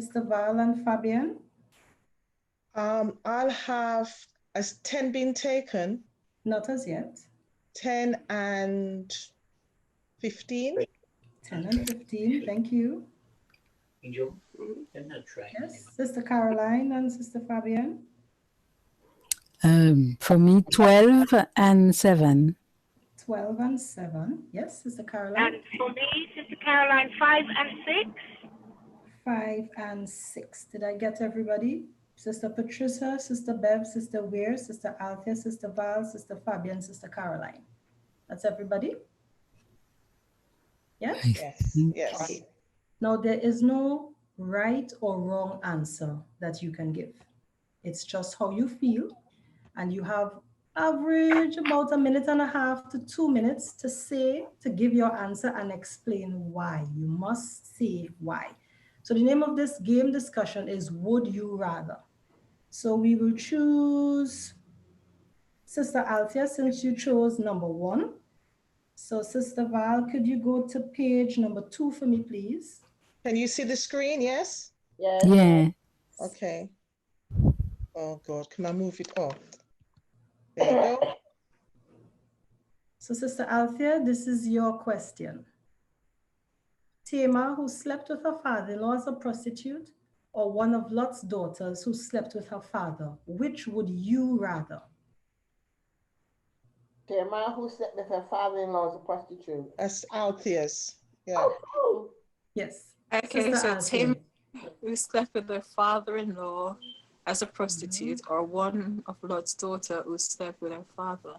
Sister Val and Fabian? I'll have, as 10 been taken? Not as yet. 10 and 15? 10 and 15, thank you. Yes, Sister Caroline and Sister Fabian? For me, 12 and 7. 12 and 7. Yes, Sister Caroline? And for me, Sister Caroline, 5 and 6. 5 and 6. Did I get everybody? Sister Patricia, Sister Bev, Sister Weir, Sister Althea, Sister Val, Sister Fabian, Sister Caroline. That's everybody? Yes? Yes, yes. Okay. Now, there is no right or wrong answer that you can give. It's just how you feel. And you have average about 1.5 to 2 minutes to give your answer and explain why. You must say why. So the name of this game discussion is Would You Rather? So we will choose Sister Althea, since you chose number 1. So Sister Val, could you go to page number 2 for me, please? Can you see the screen? Yes? Yes. Yeah. Okay. Oh God, can I move it off? There you go. So Sister Althea, this is your question. Tamar, who slept with her father-in-law as a prostitute, or one of Lot's daughters who slept with her father, which would you rather? Tamar, who slept with her father-in-law as a prostitute. That's Althea's. Yeah. Oh. Yes. Okay, Sister so Althea. Tim who slept with her father-in-law as a prostitute, or one of Lot's daughter who slept with her father.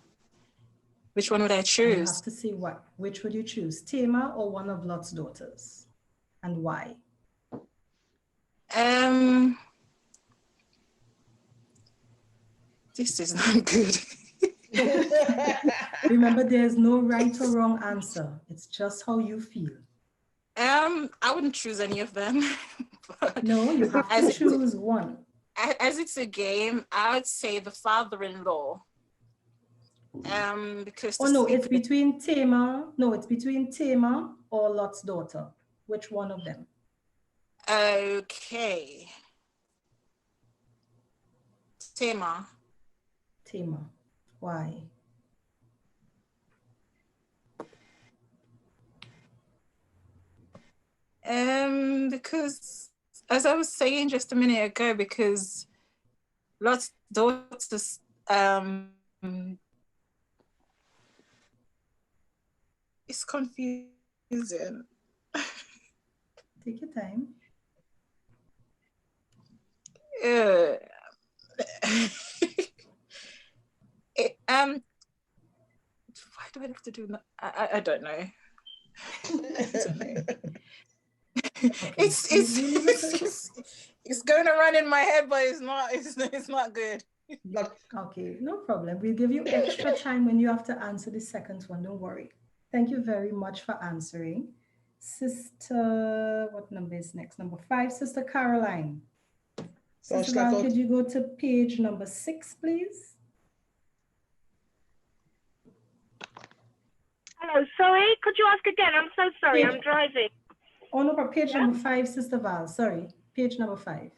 Which one would I You choose? have to say what. Which would you choose, Tamar or one of Lot's daughters, and why? This is not good. Remember, there's no right or wrong answer. It's just how you feel. I wouldn't choose any of them. No, you have to choose one. As it's a game, I would say the father-in-law. Because Oh no, it's between Tamar. No, it's between Tamar or Lot's daughter. Which one of them? Okay. Tamar. Tamar. Why? Because as I was saying just a minute ago, because Lot's daughters it's confusing. Take your time. Why do I have to do that? I don't know. I don't know. Okay. It's going around in my head, but it's not good. Okay, no problem. We'll give you extra time when you have to answer the second one. Don't worry. Thank you very much for answering. Sister, what number is next? Number 5, Sister Caroline. Sister Val, could you go to page number 6, please? Hello, sorry, could you ask again? I'm so sorry, I'm driving. Oh, no, page number 5, Sister Val, sorry. Page number 5.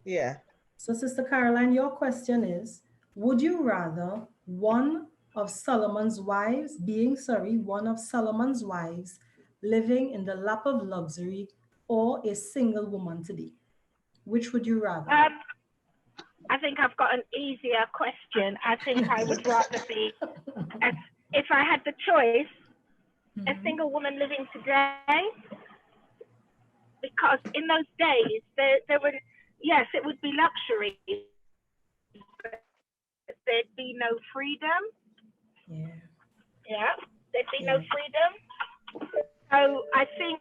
Yeah. So, Sister Caroline, your question is, would you rather one of Solomon's wives living in the lap of luxury or a single woman today? Which would you rather? I think I've got an easier question. I think I would rather be, if I had the choice, a single woman living today. Because in those days, there would, yes, it would be luxury, but there'd be no freedom. Yeah, there'd be no freedom. So I think,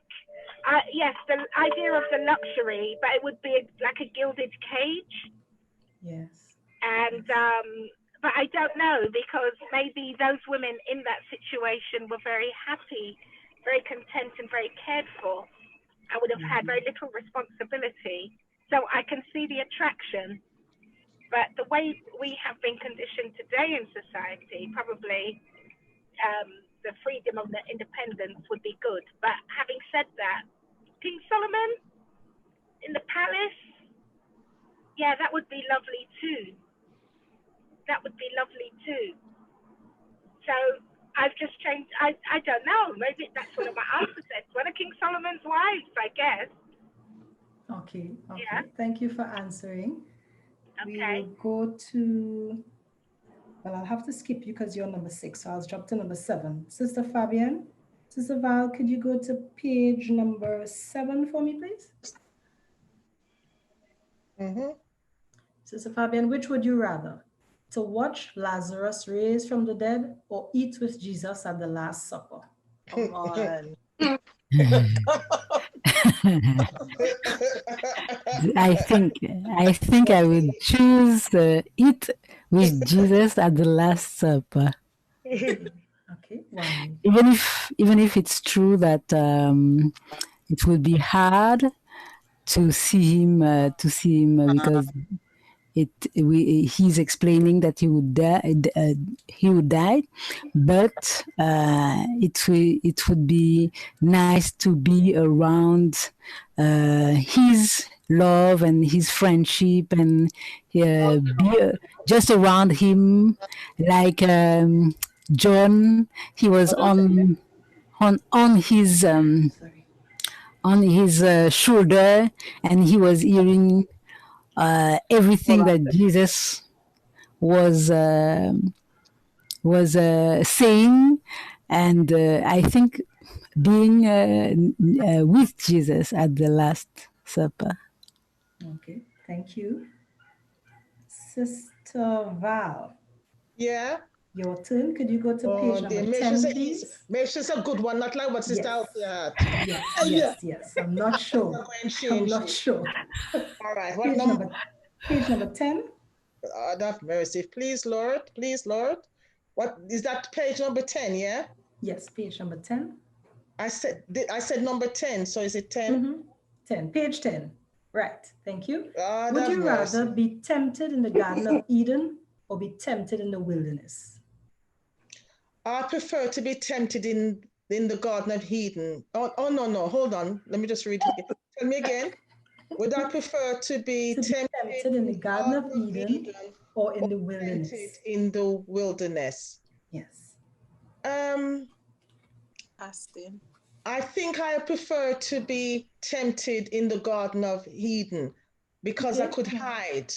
yes, the idea of the luxury, but it would be like a gilded cage. Yes. And, but I don't know, because maybe those women in that situation were very happy, very content and very cared for. I would have had very little responsibility. So I can see the attraction. But the way we have been conditioned today in society, probably the freedom of the independence would be good. But having said that, King Solomon, in the palace, yeah, that would be lovely too. That would be lovely too. So I've just changed. I don't know. Maybe that's one of my answers. It's one of King Solomon's wives, I guess. Okay. Yeah. Thank you for answering. We Okay. will go to, well, I'll have to skip you because you're number 6, so I'll jump to number 7. Sister Fabian, Sister Val, could you go to page number 7 for me, please? Sister Fabian, which would you rather? To watch Lazarus raised from the dead or eat with Jesus at the Last Supper? Come on. I think I would choose eat with Jesus at the Last Supper. Okay, why? Even if it's true that it would be hard to see him because he's explaining that he would die, but it would be nice to be around his love and his friendship and be just around him, like John. He was on his shoulder, and he was hearing everything that Jesus was saying, and I think being with Jesus at the Last Supper. Okay, thank you. Sister Val, Yeah. your turn. Could you go to page number 10, please? Make sure it's a good one, not like what Sister Yes. Althea had. Yes. I'm not sure. I'm not sure. All right. What number? Page number 10. God have mercy. Please, Lord. Please, Lord. What is that? Page number 10, yeah? Yes, page number 10. I said number 10, so is it 10? 10, page 10. Right, thank you. God Would have you mercy. rather be tempted in the Garden of Eden or be tempted in the wilderness? I prefer to be tempted in the Garden of Eden. Oh no, hold on. Let me just read it again. Tell me again. Would I prefer to be tempted in the Garden of Eden or in the wilderness? Tempted in the wilderness. Yes. Asking. I think I prefer to be tempted in the Garden of Eden because I could hide.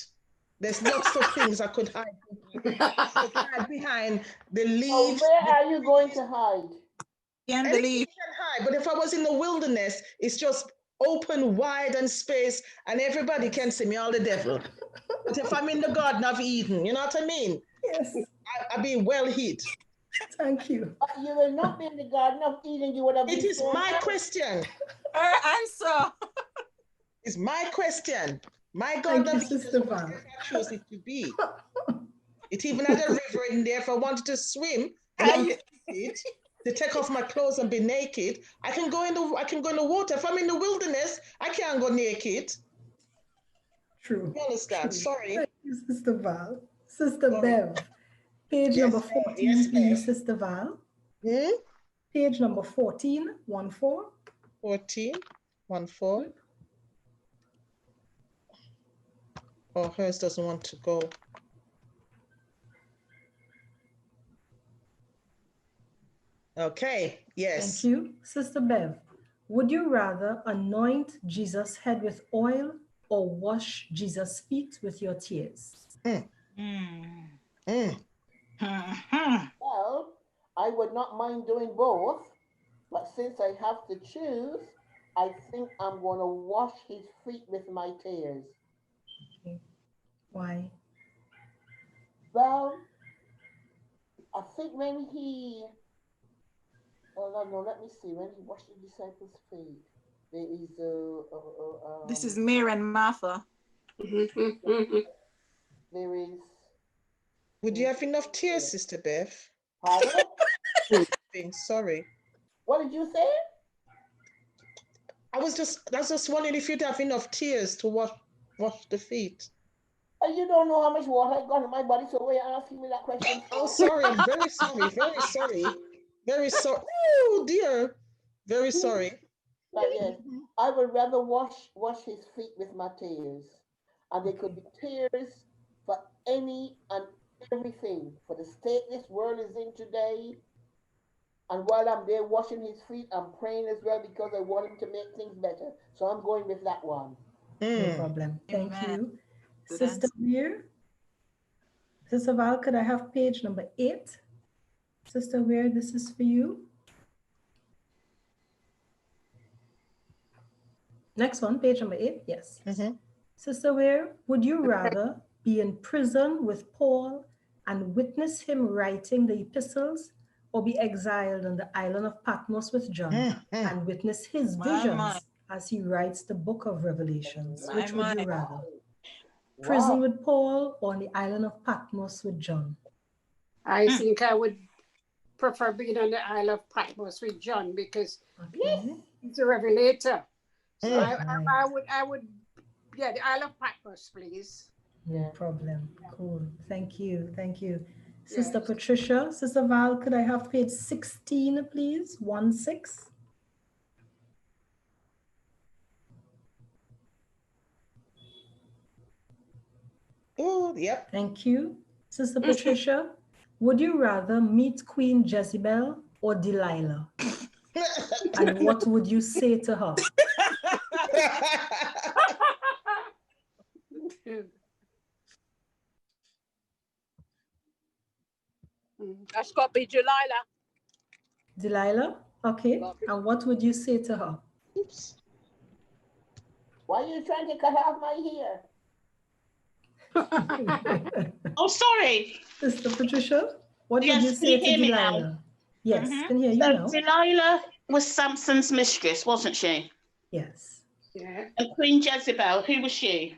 There's lots of things I could hide. I could hide behind the leaves. Where are you going to hide? Behind the leaf. Can hide, but if I was in the wilderness, it's just open, wide, and space, and everybody can see me, all the devil. But if I'm in the Garden of Eden, you know what I mean? Yes. I'll be well hid. Thank you. You will not be in the Garden of Eden. You would have been. It is my question. Her answer. It's my question. My Thank Garden you, of Eden Sister is what Val. I chose it to be. It even had a river in there. If I wanted to swim and I'm naked, to take off my clothes and be naked, I can go in the water. If I'm in the wilderness, I can't go naked. True. You understand? True. Sorry. Thank you, Sister Val. Sister Bev, page number 14, please, Sister Val. Page number 14, 14. 14, 14. Oh, hers doesn't want to go. Okay, yes. Thank you. Sister Bev, would you rather anoint Jesus' head with oil or wash Jesus' feet with your tears? Well, I would not mind doing both, but since I have to choose, I think I'm going to wash his feet with my tears. Okay. Why? Well, I think when he, no, let me see, when he washed the disciples' feet, there is This is Mary and Martha. There is. Would you have enough tears, Sister Bev? Pardon? Sorry. What did you say? I was just wondering if you'd have enough tears to wash the feet. You don't know how much water I got in my body, so why are you asking me that question? Oh, sorry. I'm very sorry. Very sorry. Very sorry. Oh, dear. Very sorry. But yes, I would rather wash his feet with my tears. And they could be tears for any and everything, for the state this world is in today. And while I'm there washing his feet, I'm praying as well because I want him to make things better. So I'm going with that one. No problem. Thank Amen. you. Good Sister answer. Weir. Sister Val, could I have page number 8? Sister Weir, this is for you. Next one, page number 8. Yes. Sister Weir, would you rather be in prison with Paul and witness him writing the epistles, or be exiled on the island of Patmos with John and witness his My, visions my. as he writes the book of Revelations? My, Which would you my. rather? Prison with Paul or on the island of Patmos with John? I think I would prefer being on the Isle of Patmos with John because Okay. he's a revelator. So Right. I would, yeah, the Isle of Patmos, please. No problem. Cool. Thank you. Thank you. Sister Yes. Patricia, Sister Val, could I have page 16, please? 16. Oh, yep. Thank you. Sister Patricia, would you rather meet Queen Jezebel or Delilah? And what would you say to her? That's got to be Delilah. Delilah? Okay. And what would you say to her? Oops. Why are you trying to cut off my hair? Oh, sorry. Sister Patricia, what would Yes, you can say you to hear me now? Delilah? Yes, Mhm. can hear you So now. Delilah was Samson's mistress, wasn't she? Yes. Yeah. And Queen Jezebel, who was she?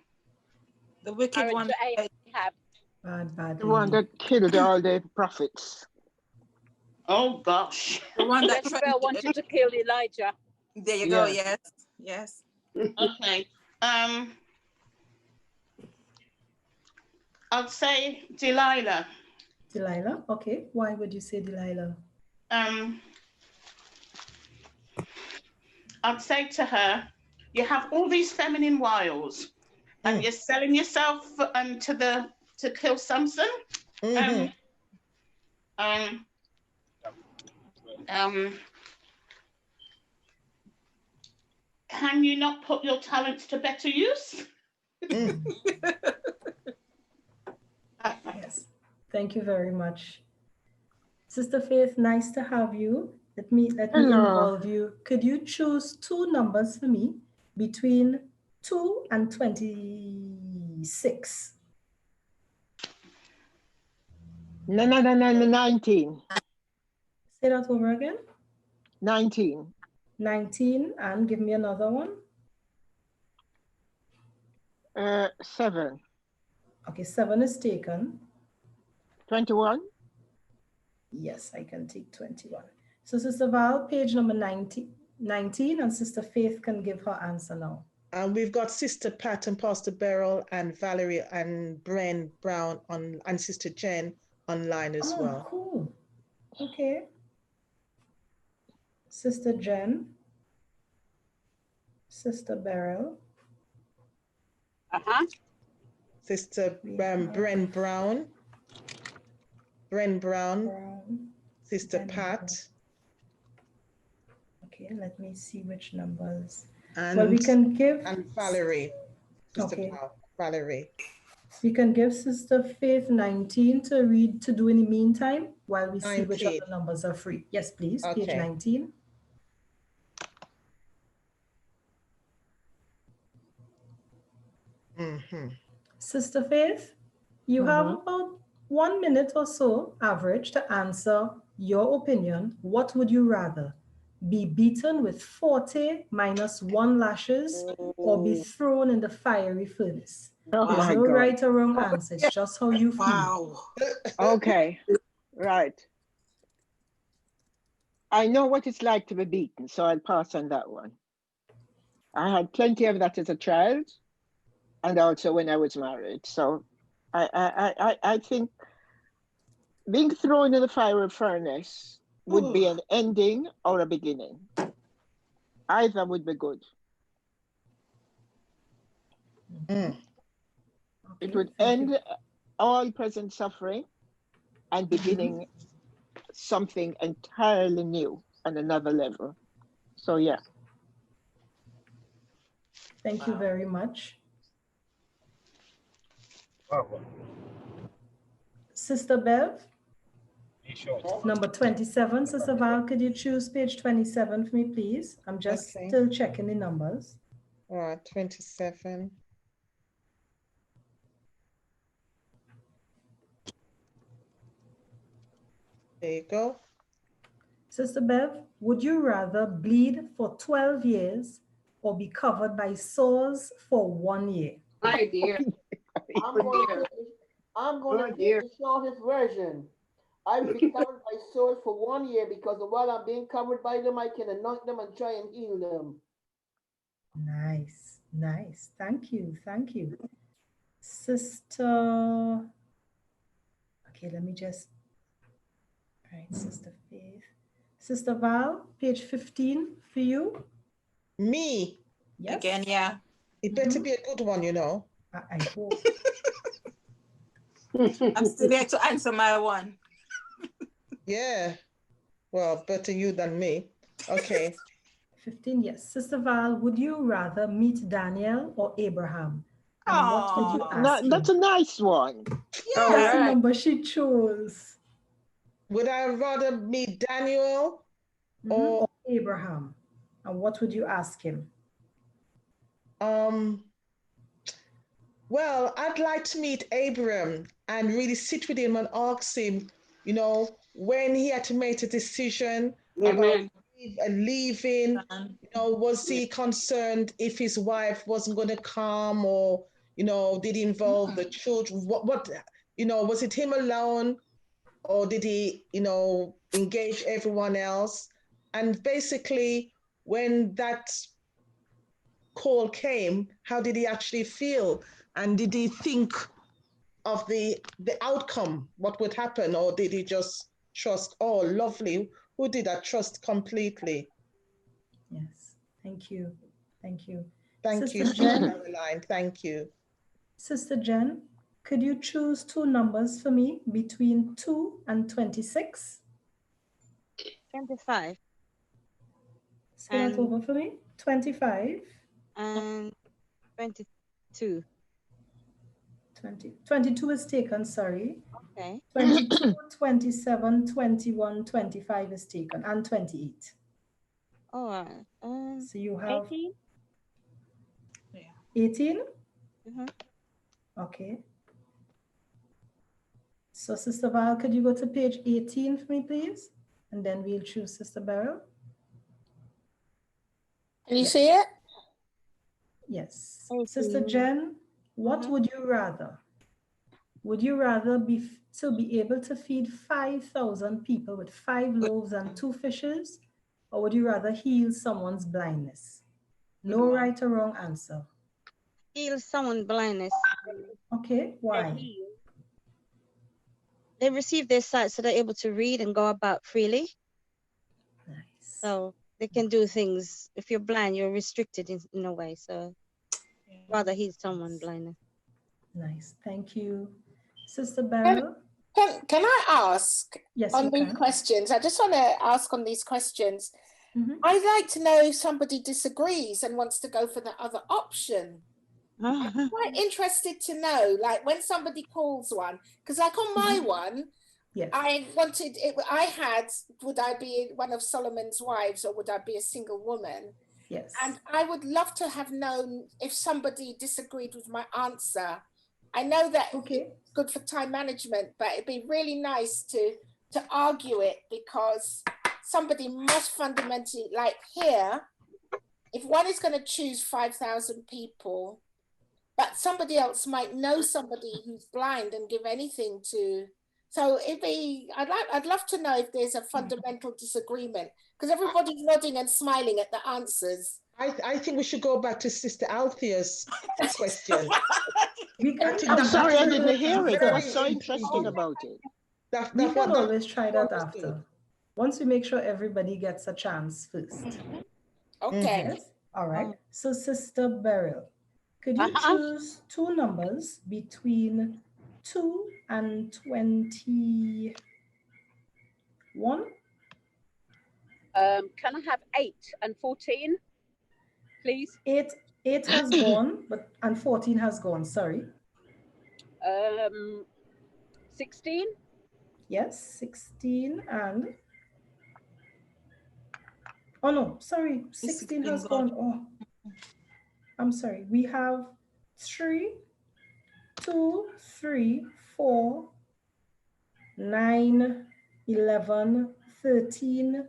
The wicked Married one. to Ahab. Bad The one lady. that killed all the prophets. Oh gosh. The one that Jezebel wanted to kill Elijah. There you go. Yeah. Yes. Yes. Okay. I'd say Delilah. Delilah? Okay. Why would you say Delilah? I'd say to her, you have all these feminine wiles, and you're selling yourself to kill Samson. Can you not put your talents to better use? Yes. Thank you very much. Sister Faith, nice to have you. Let me involve you. Could you choose 2 numbers for me between 2 and 26? No, 19. Say that over again. 19. 19, and give me another one. 7. Okay, 7 is taken. 21. Yes, I can take 21. So Sister Val, page number 19, and Sister Faith can give her answer now. And we've got Sister Pat and Pastor Beryl and Valerie and Bren Brown and Sister Jen online as well. Cool. Okay. Sister Jen, Sister Beryl, Sister Bren Brown, Sister Pat. Okay, let me see which numbers. And, well, we can give... And Valerie. Sister Okay. Valerie. We can give Sister Faith 19 to read to do in the meantime while we see which 19. other numbers are free. Yes, please. Page Okay. 19. Sister Faith, you have about 1 minute or so average to answer your opinion. What would you rather? Be beaten with 40 minus 1 lashes or be thrown in the fiery furnace? There's no right or wrong answer. It's just how you feel. Wow. Okay, right. I know what it's like to be beaten, so I'll pass on that one. I had plenty of that as a child and also when I was married. So I think being thrown in the fiery furnace would be an ending or a beginning. Either would be good. Mm. It would end all present suffering and beginning something entirely new on another level. So yeah. Thank you very much. Sister Bev, number 27. Sister Val, could you choose page 27 for me, please? I'm just Okay. still checking the numbers. All right, 27. There you go. Sister Bev, would you rather bleed for 12 years or be covered by sores for 1 year? My dear. I'm going to take the shortest version. I will be covered by sores for 1 year because while I'm being covered by them, I can anoint them and try and heal them. Nice, nice. Thank you, thank you. Sister, okay, let me just, all right, Sister Faith. Sister Val, page 15 for you. Me? Yes. Again, yeah. It better be a good one, you know. I hope. I'm still there to answer my one. Yeah. Well, better you than me. Okay. 15, yes. Sister Val, would you rather meet Daniel or Abraham? And what would you ask him? That's a nice one. Yeah. That's the number she chose. Would I rather meet Daniel or Abraham? And what would you ask him? Well, I'd like to meet Abraham and really sit with him and ask him, you know, when he had to make a decision about leaving, you know, was he concerned if his wife wasn't going to come, or, you know, did he involve the children? What, you know, was it him alone, or did he, you know, engage everyone else? And basically, when that call came, how did he actually feel? And did he think of the outcome, what would happen? Or did he just trust, oh, lovely, who did I trust completely? Yes, thank you. Thank you. Thank Sister you, Jen. Caroline, thank you. Sister Jen, could you choose two numbers for me between 2 and 26? 25. Say that over for me. 25. And 22. 22 is taken, sorry. Okay. 22, 27, 21, 25 is taken, and 28. All right. So you have 18? 18? Mm-hmm. Okay. So Sister Val, could you go to page 18 for me, please? And then we'll choose Sister Beryl. Can you see it? Yes. Sister Jen, what would you rather? Would you rather be able to feed 5,000 people with 5 loaves and 2 fishes? Or would you rather heal someone's blindness? No right or wrong answer. Heal someone's blindness. Okay, why? They receive their sight, so they're able to read and go about freely. Nice. So they can do things. If you're blind, you're restricted in a way. So rather heal someone's blindness. Nice, thank you. Sister Beryl? Can I ask on these can. questions? I just want to ask on these questions. I'd like to know if somebody disagrees and wants to go for the other option. I'm quite interested to know, like when somebody calls one, because like on my one, I wanted it. I had, would I be one of Solomon's wives or would I be a single woman? Yes. And I would love to have known if somebody disagreed with my answer. I know that it's good for time management, but it'd be really nice to argue it, because somebody must fundamentally, like here, if one is going to choose 5,000 people, but somebody else might know somebody who's blind and give anything to. So I'd love to know if there's a fundamental disagreement, because everybody's nodding and smiling at the answers. I think we should go back to Sister Althea's question. I'm sorry, I didn't hear it. I was so interested about it. We can always try that after. Once we make sure everybody gets a chance first. Okay. Yes. All right. So, Sister Beryl, could you choose two numbers between 2 and 21? Can I have 8 and 14, please? 8 has gone, and 14 has gone. Sorry. 16. Yes, 16 and. Oh no, sorry, 16 has gone. Oh, I'm sorry. We have 3, 2, 3, 4, 9, 11, 13,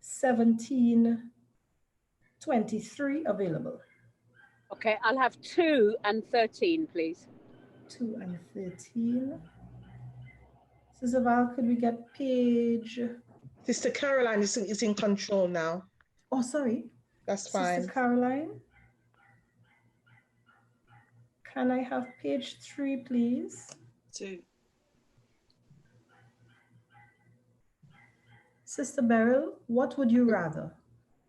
17, 23 available. Okay, I'll have 2 and 13, please. 2 and 13. Sister Val, could we get page? Sister Caroline is in control now. Oh, sorry. That's fine. Sister Caroline, can I have page 3, please? 2. Sister Beryl, what would you rather?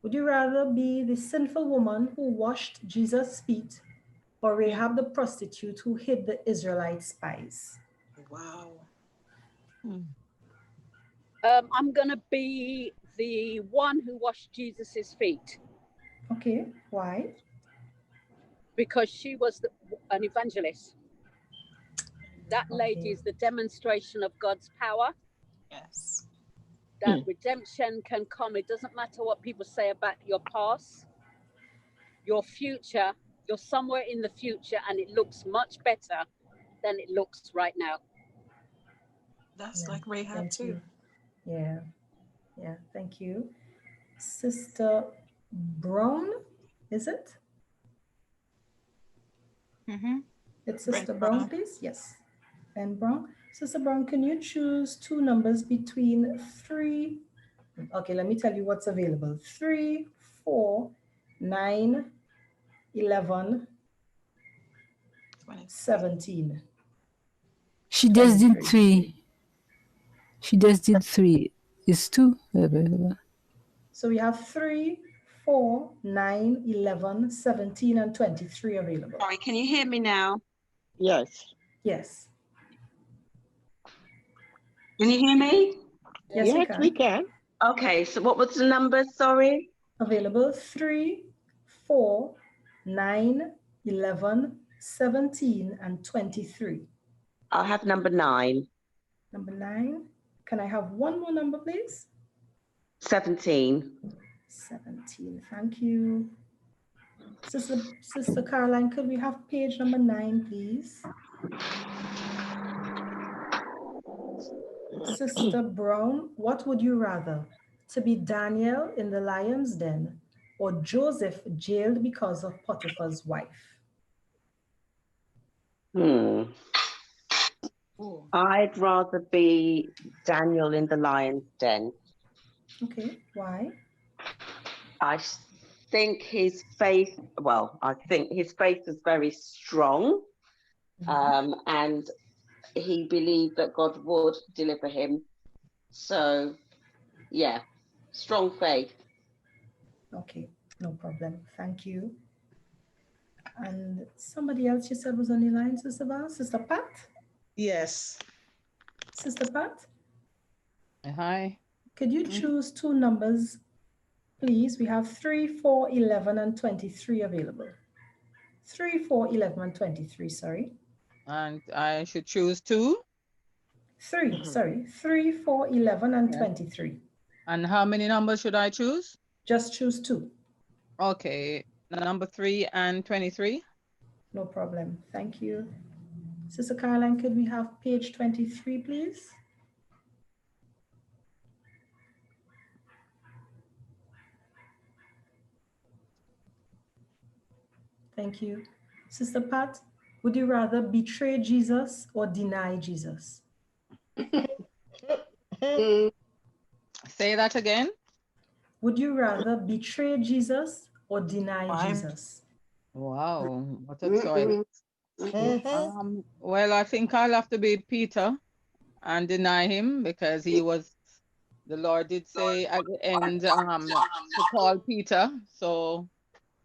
Would you rather be the sinful woman who washed Jesus' feet or Rahab the prostitute who hid the Israelite spies? Wow. I'm going to be the one who washed Jesus's feet. Okay, why? Because she was an evangelist. That lady is the demonstration of God's power. Yes. That redemption can come. It doesn't matter what people say about your past, your future. You're somewhere in the future and it looks much better than it looks right now. That's like Rahab too. Yeah, thank you. Sister Brown, is it? It's Sister Brown, please. Yes. And Brown. Sister Brown, can you choose two numbers between 3? Okay, let me tell you what's available. 3, 4, 9, 11, 17. She just did 3. She just did 3. It's 2 available. So we have 3, 4, 9, 11, 17, and 23 available. Sorry, can you hear me now? Yes. Yes. Can you hear me? Yes, we can. Okay, so what was the number, sorry? Available 3, 4, 9, 11, 17, and 23. I'll have number 9. Number 9. Can I have one more number, please? 17. 17. Thank you. Sister Caroline, could we have page number 9, please? Sister Brown, what would you rather? To be Daniel in the lion's den or Joseph jailed because of Potiphar's wife? I'd rather be Daniel in the lion's den. Okay, why? I think his faith is very strong, and he believed that God would deliver him. So, yeah, strong faith. Okay, no problem. Thank you. And somebody else you said was on the line, Sister Val? Sister Pat? Yes. Sister Pat? Hi. Could you choose two numbers, please? We have 3, 4, 11, and 23 available. 3, 4, 11, and 23, sorry. And I should choose 2? 3, sorry. 3, 4, 11, and 23. And how many numbers should I choose? Just choose 2. Okay, number 3 and 23. No problem. Thank you. Sister Caroline, could we have page 23, please? Thank you. Sister Pat, would you rather betray Jesus or deny Jesus? Say that again. Would you rather betray Jesus or deny Jesus? Wow, what a choice. Well, I think I'll have to be Peter and deny him because he was the Lord did say at the end to call Peter, so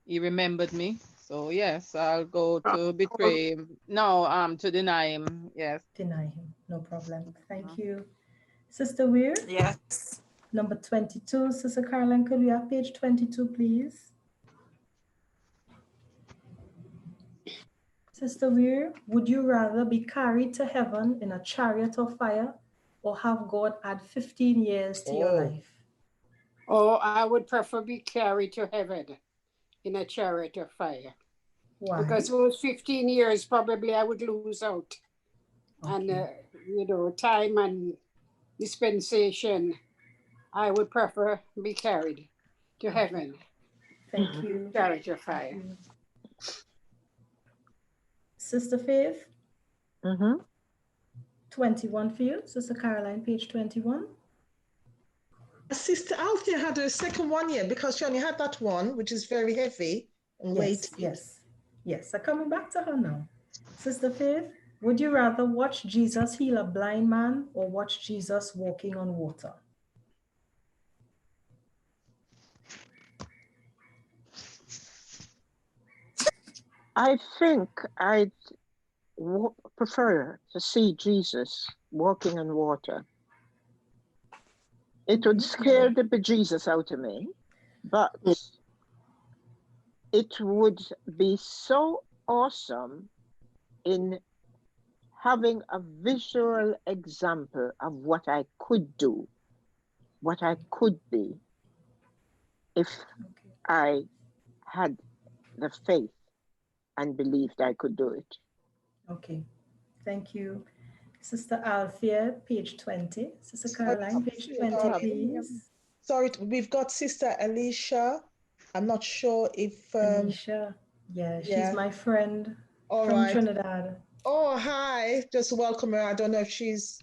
he remembered me. So yes, I'll go to betray him. No, to deny him. Yes. Deny him. No problem. Thank you. Sister Weir? Yes. Number 22. Sister Caroline, could we have page 22, please? Sister Weir, would you rather be carried to heaven in a chariot of fire or have God add 15 years to your life? Oh, I would prefer be carried to heaven in a chariot of fire. Why? Because those 15 years probably I would lose out. And, you know, time and dispensation, I would prefer be carried to heaven. Thank you. Chariot of fire. Sister Faith? 21 for you. Sister Caroline, page 21. Sister Althea had a second one here because she only had that one, which is very heavy and weighty. Yes. So coming back to her now. Sister Faith, would you rather watch Jesus heal a blind man or watch Jesus walking on water? I think I'd prefer to see Jesus walking on water. It would scare the bejesus out of me, but it would be so awesome in having a visual example of what I could do, what I could be, if I had the faith and believed I could do it. Okay, thank you. Sister Althea, page 20. Sister Caroline, page 20, please. Sorry, we've got Sister Alicia. I'm not sure if... Alicia, she's my friend from Trinidad. Oh, hi. Just welcome her. I don't know if she's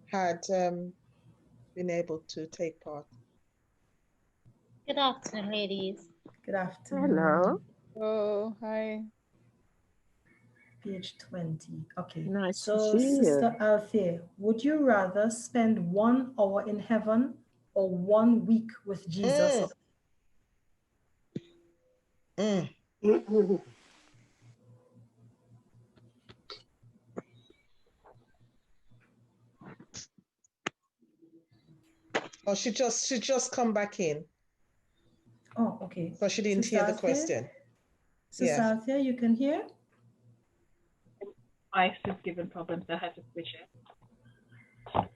had been able to take part. Good afternoon, ladies. Good afternoon. Hello. Oh, hi. Page 20. Okay. Nice so, to see Sister you. Althea, would you rather spend 1 hour in heaven or 1 week with Jesus? Oh, she just come back in. Oh, okay. But she didn't hear the question. Sister Althea, you can hear? My is giving problems. I had to switch it.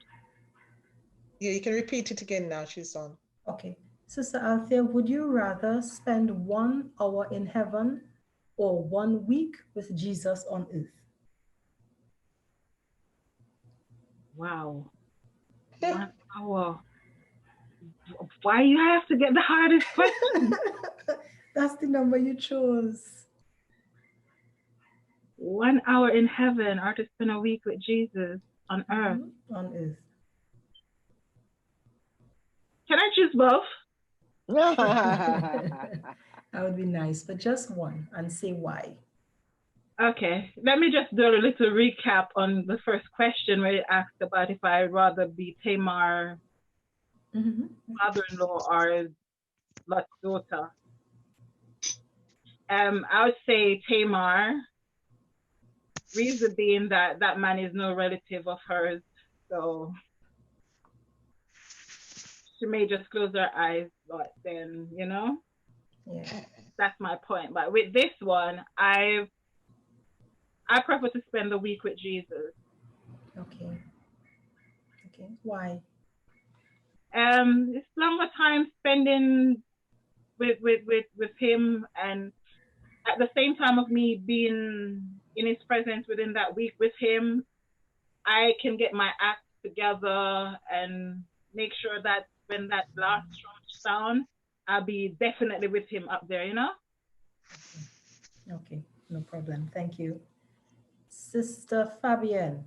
Yeah, you can repeat it again now. She's on. Okay. Sister Althea, would you rather spend 1 hour in heaven or 1 week with Jesus on earth? Wow. 1 hour. Why you have to get the hardest question? That's the number you chose. 1 hour in heaven or to spend a week with Jesus on earth. On earth. Can I choose both? That would be nice, but just one and say why. Okay, let me just do a little recap on the first question where you asked about if I'd rather be Tamar, mother-in-law, or Lot's daughter. I would say Tamar, reason being that that man is no relative of hers, so she may just close her eyes, but then, you know, that's my point. But with this one, I prefer to spend the week with Jesus. Okay. Why? It's longer time spending with him, and at the same time of me being in his presence within that week with him, I can get my act together and make sure that when that last trump sounds, I'll be definitely with him up there, you know? Okay, no problem. Thank you. Sister Fabienne.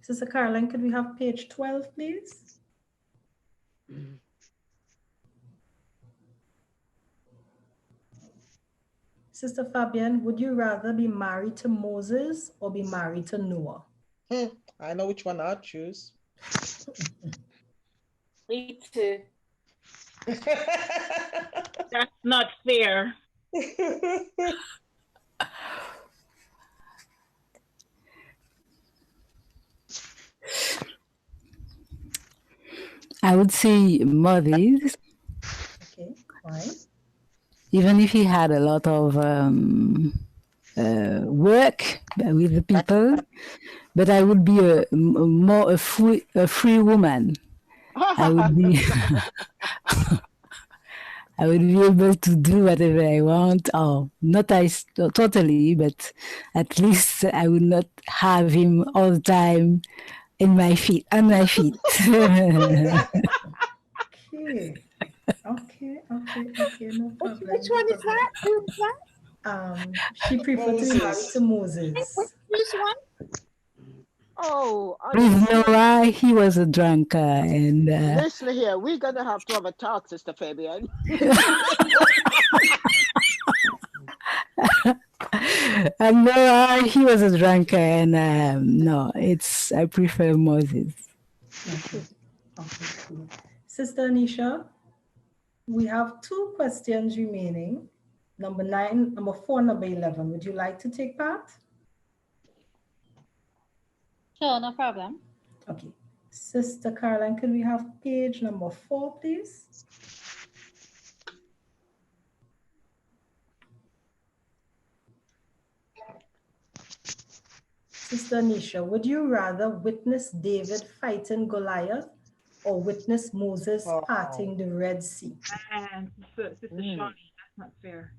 Sister Caroline, could we have page 12, please? Sister Fabienne, would you rather be married to Moses or be married to Noah? I know which one I'd choose. Me too. That's not fair. I would say Moses, Okay, why? even if he had a lot of work with the people, but I would be more a free woman. I would be I would be able to do whatever I want, or not totally, but at least I would not have him all the time on my feet. Okay. Okay, no problem. Which one is that? Who's that? She preferred to be married to Moses. Which one? Oh, With Noah, he was a drunkard, and listen here, we're gonna have to have a talk, Sister Fabian. and Noah, he was a drunkard, and no, I prefer Moses. Okay, cool. Sister Anisha, we have 2 questions remaining. Number 9, number 4, number 11. Would you like to take part? Sure, no problem. Okay. Sister Caroline, could we have page number 4, please? Sister Anisha, would you rather witness David fighting Goliath or witness Moses parting the Red Sea? And Sister Shawnee, that's not fair.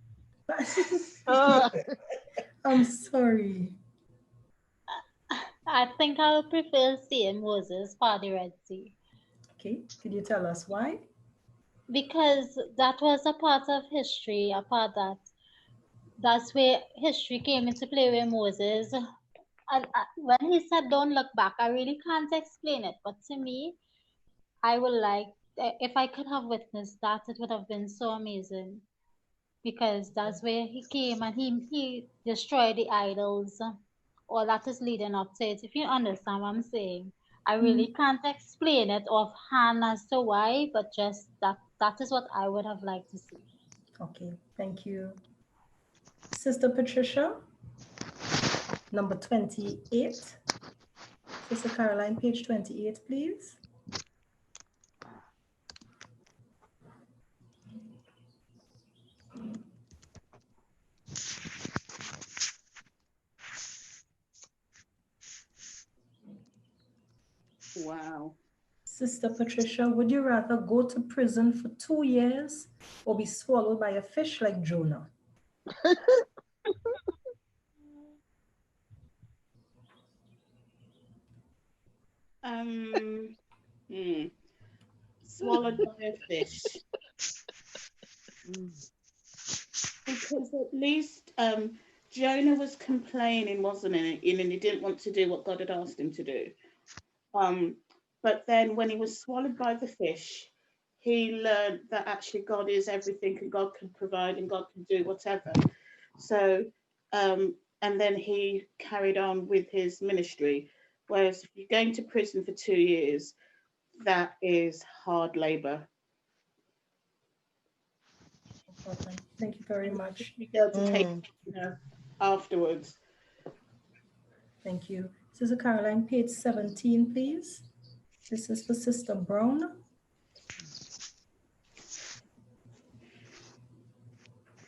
I'm sorry. I think I would prefer seeing Moses part the Red Sea. Okay, could you tell us why? Because that was a part of history, that's where history came into play with Moses. And when he said, "Don't look back," I really can't explain it. But to me, I would like, if I could have witnessed that, it would have been so amazing. Because that's where he came and he destroyed the idols. All that is leading up to it. If you understand what I'm saying, I really can't explain it offhand as to why, but just that is what I would have liked to see. Okay, thank you. Sister Patricia, number 28. Sister Caroline, page 28, please. Wow. Sister Patricia, would you rather go to prison for 2 years or be swallowed by a fish like Jonah? Swallowed by a fish. Because at least Jonah was complaining, wasn't he? And he didn't want to do what God had asked him to do. But then when he was swallowed by the fish, he learned that actually God is everything and God can provide and God can do whatever. So, and then he carried on with his ministry. Whereas if you're going to prison for 2 years, that is hard labor. Thank you very much. Be able to take afterwards. Thank you. Sister Caroline, page 17, please. This is for Sister Brown.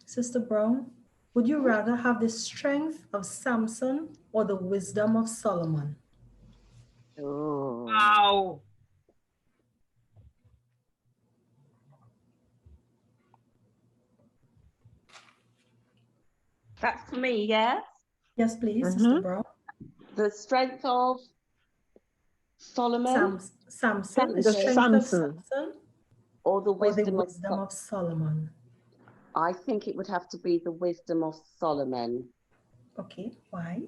Sister Brown, would you rather have the strength of Samson or the wisdom of Solomon? Oh. Wow. That's for me, yes? Yes, please, Sister Brown. The strength of Solomon? Samson, the strength of Samson, or the wisdom, of Solomon? I think it would have to be the wisdom of Solomon. Okay, why?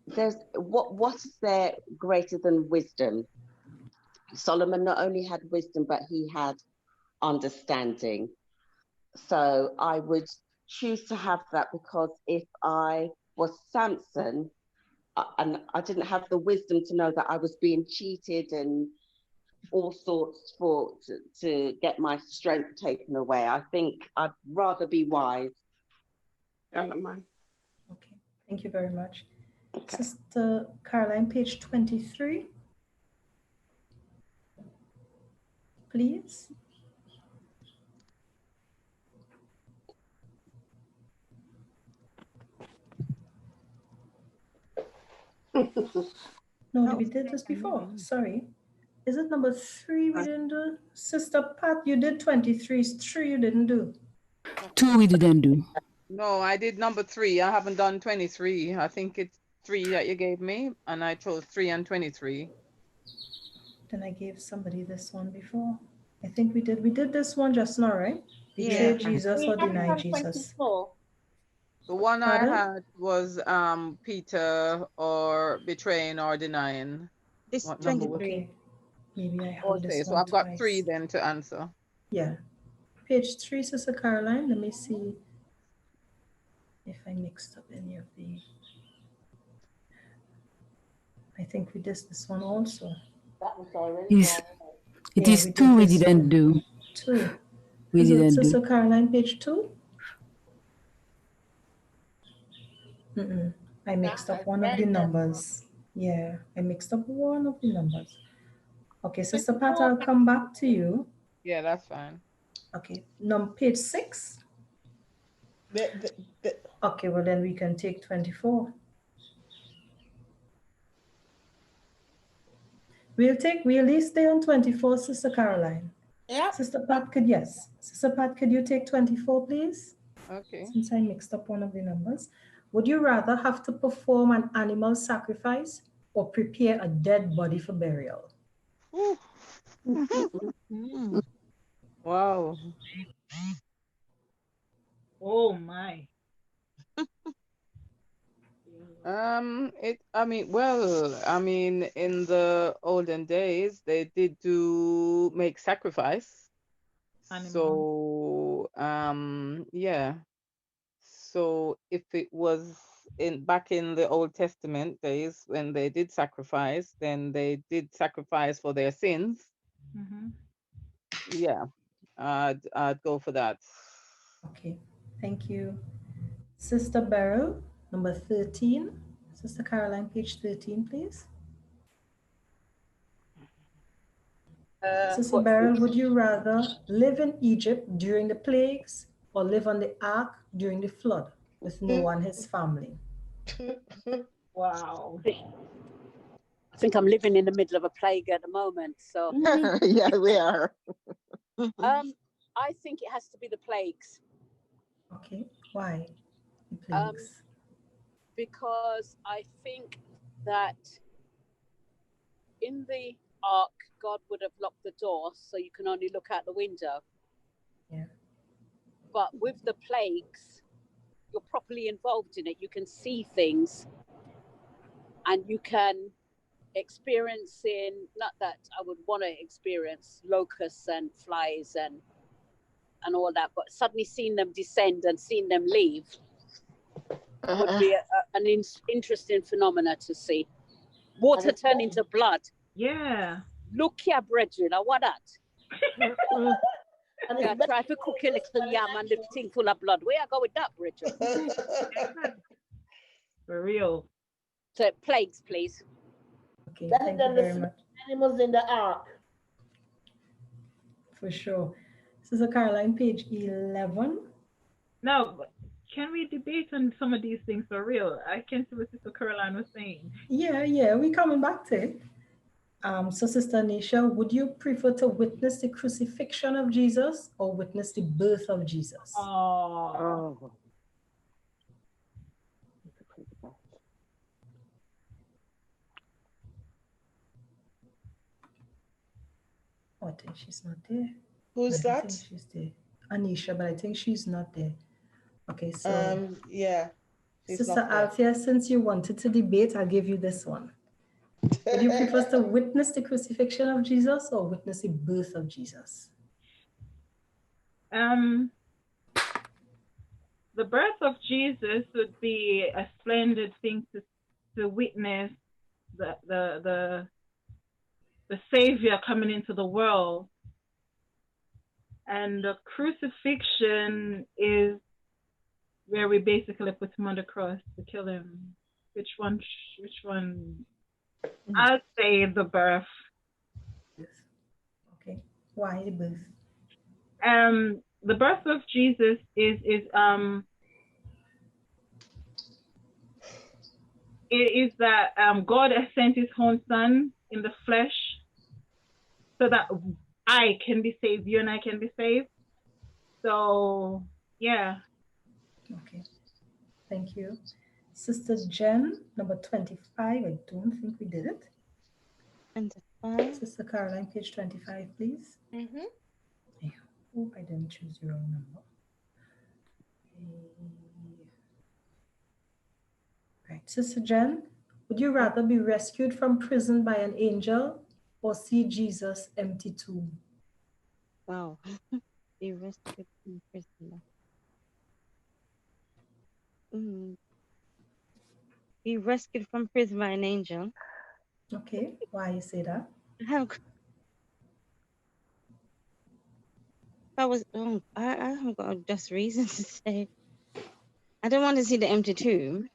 There's what is there greater than wisdom? Solomon not only had wisdom, but he had understanding. So I would choose to have that, because if I was Samson, and I didn't have the wisdom to know that I was being cheated and all sorts to get my strength taken away. I think I'd rather be wise. Okay, thank you very much. Sister Caroline, page 23. Please. No, we did this before. Sorry. Is it number 3 we didn't do? Sister Pat, you did 23. 3 you didn't do. 2 we didn't do. No, I did number 3. I haven't done 23. I think it's 3 that you gave me, and I chose 3 and 23. Then I gave somebody this one before. I think we did this one just now, right? Yeah. Betray Jesus or deny Jesus. The one Pardon? I had was Peter or betraying or denying. This What number was it? Okay. Maybe I have Okay, this so one I've got twice. 3 then to answer. Yeah. Page 3, Sister Caroline. Let me see if I mixed up any of the. I think we did this one also. That was already Yes. It Yeah, is we did 2 we this didn't one. do. 2. We Is it didn't Sister do. Caroline, page 2? I mixed up one of the numbers. Yeah, I mixed up one of the numbers. Okay, Sister Pat, I'll come back to you. Yeah, that's fine. Okay, page 6. Okay, well then we can take 24. We'll at least stay on 24, Sister Caroline. Yeah. Sister Pat, Sister Pat, could you take 24, please? Okay. Since I mixed up one of the numbers. Would you rather have to perform an animal sacrifice or prepare a dead body for burial? Wow. Oh my. In the olden days, they did make sacrifice. So, yeah. So if it was back in the Old Testament days when they did sacrifice, then they did sacrifice for their sins. Mm-hmm. Yeah, I'd go for that. Okay, thank you. Sister Beryl, number 13. Sister Caroline, page 13, please. Sister Beryl, would you rather live in Egypt during the plagues or live on the ark during the flood with Noah and his family? Wow. I think I'm living in the middle of a plague at the moment. So Yeah, we are. I think it has to be the plagues. Okay, why the plagues? Because I think that in the ark, God would have locked the door so you can only look out the window. Yeah. But with the plagues, you're properly involved in it. You can see things and you can experience not that I would want to experience locusts and flies and all that, but suddenly seeing them descend and seeing them leave would be an interesting phenomena to see. Water turn into blood. Yeah. Look here, brethren, I want that. Yeah, try to cook a little yam and the thing full of blood. Where I go with that, brethren? For real. So plagues, please. Okay, Better thank than you the very much. animals in the ark. For sure. Sister Caroline, page 11. Now, can we debate on some of these things for real? I can see what Sister Caroline was saying. Yeah, we're coming back to it. So Sister Anisha, would you prefer to witness the crucifixion of Jesus or witness the birth of Jesus? Oh. Oh, I think she's not there. Who's I that? think she's there. Anisha, but I think she's not there. Okay, so yeah. Sister Althea, since you wanted to debate, I'll give you this one. Would you prefer to witness the crucifixion of Jesus or witness the birth of Jesus? The birth of Jesus would be a splendid thing to to witness the Savior coming into the world. And the crucifixion is where we basically put him on the cross to kill him. Which one? I'll say the birth. Okay. Why the birth? The birth of Jesus is that God has sent his own son in the flesh so that I can be saved, you and I can be saved. So, yeah. Okay. Thank you. Sister Jen, number 25. I don't think we did it. 25. Sister Caroline, page 25, please. Mm-hmm. I hope I didn't choose the wrong number. Right. Sister Jen, would you rather be rescued from prison by an angel or see Jesus' empty tomb? Wow. Be rescued from prison. Be rescued from prison by an angel. Okay. Why you say that? I haven't got a just reason to say. I don't want to see the empty tomb.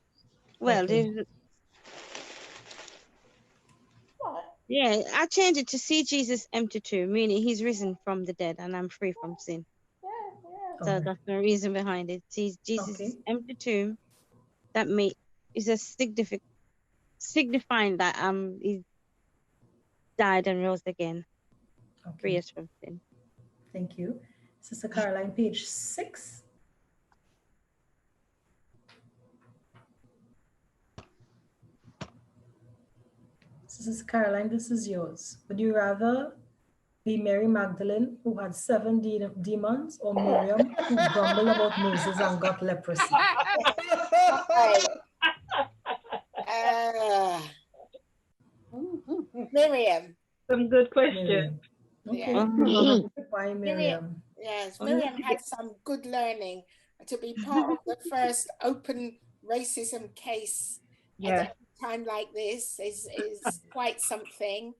Well, Okay. yeah, I changed it to see Jesus' empty tomb, meaning he's risen from the dead and I'm free from sin. So Okay. that's the reason behind it. See Jesus' empty tomb. That is a signifying that he died and rose again. Free us from sin. Thank you. Sister Caroline, page 6. Sister Caroline, this is yours. Would you rather be Mary Magdalene, who had 7 demons, or Miriam, who grumbled about Moses and got leprosy? Miriam. Some good questions. Okay. Yeah. Why Miriam? Yes, Miriam had some good learning to be part of the first open racism case at a time like this is quite something.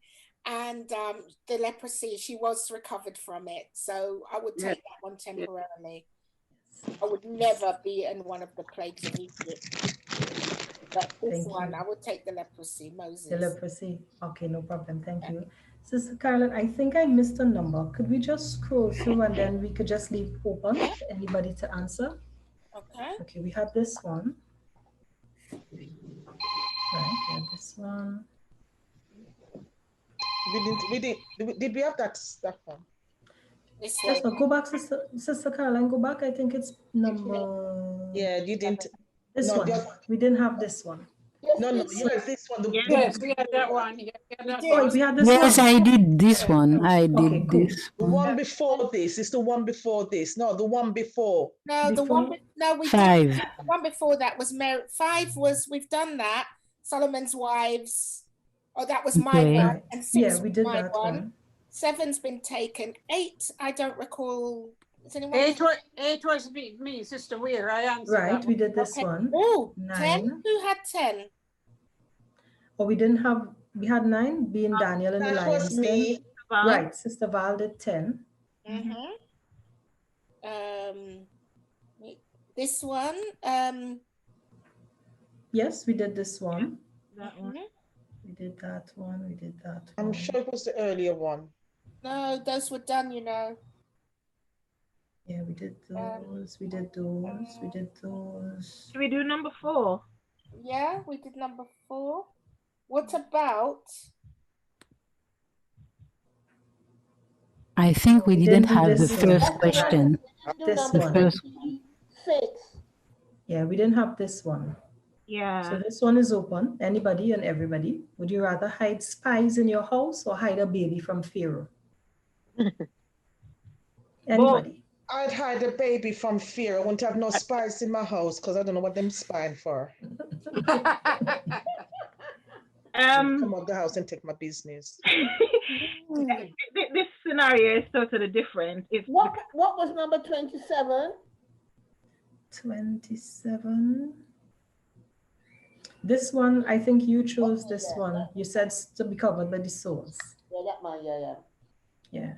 And the leprosy, she was recovered from it. So I would take that one temporarily. I would never be in one of the plagues of Egypt. But this one, I would take the leprosy, Moses. The leprosy. Okay, no problem. Thank you. Sister Caroline, I think I missed a number. Could we just scroll through and then we could just leave open for anybody to answer? Okay. Okay, we have this one. Right, we have this one. Did we have that one? This Yes, but go back, Sister Caroline, go back. I think it's number... Yeah, you didn't. This No, one. We didn't have this one. No, you had this one. Yes, we had that one. Oh, we had this Yes, one. I did this one. I did this The one before this is the one before this. No, the one before. No, the one. No, we 5. did. The one before that was 5 was we've done that. Solomon's Wives. Oh, that was my Okay. one. And 6 Yeah, we was did my that one. one. 7's been taken. 8, I don't recall. Is anyone? 8 was me, Sister Weir. I answered Right, that we one. did this one. Oh, 9. 10? Who had 10? Oh, we didn't have, we had 9 being Daniel and the That Lions was me. Den. Right, Sister Val did 10. This one. Yes, we did this one. That one. We did that one. We did that one. I'm sure it was the earlier one. No, those were done, you know. Yeah, we did those. We did those. We did those. Should we do number 4? Yeah, we did number 4. What about? I think we didn't have the first question. This The one. first. 6. Yeah, we didn't have this one. Yeah. So this one is open. Anybody and everybody. Would you rather hide spies in your house or hide a baby from Pharaoh? Anybody? I'd hide a baby from fear. I wouldn't have no spies in my house because I don't know what them spying for. Come out the house and take my business. This scenario is totally different. It's What was number 27? 27. This one, I think you chose this one. You said to be covered by the souls. Yeah, that man, yeah. Yeah.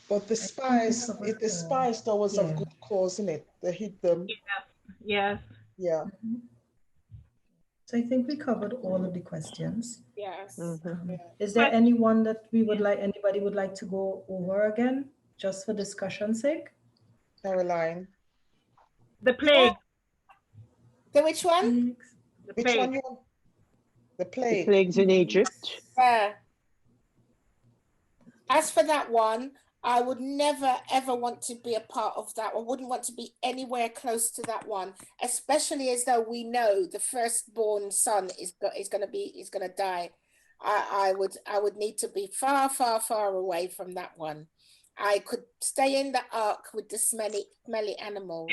But the spies, the spies though was of good cause, isn't it? They hid them. Yes. Yeah. So I think we covered all of the questions. Yes. Is there anyone that anybody would like to go over again, just for discussion's sake? Caroline. The plague. The which one? Which one? The plague. The plagues in Egypt. As for that one, I would never ever want to be a part of that. I wouldn't want to be anywhere close to that one, especially as though we know the firstborn son is going to die. I would need to be far, far, far away from that one. I could stay in the ark with the smelly animals.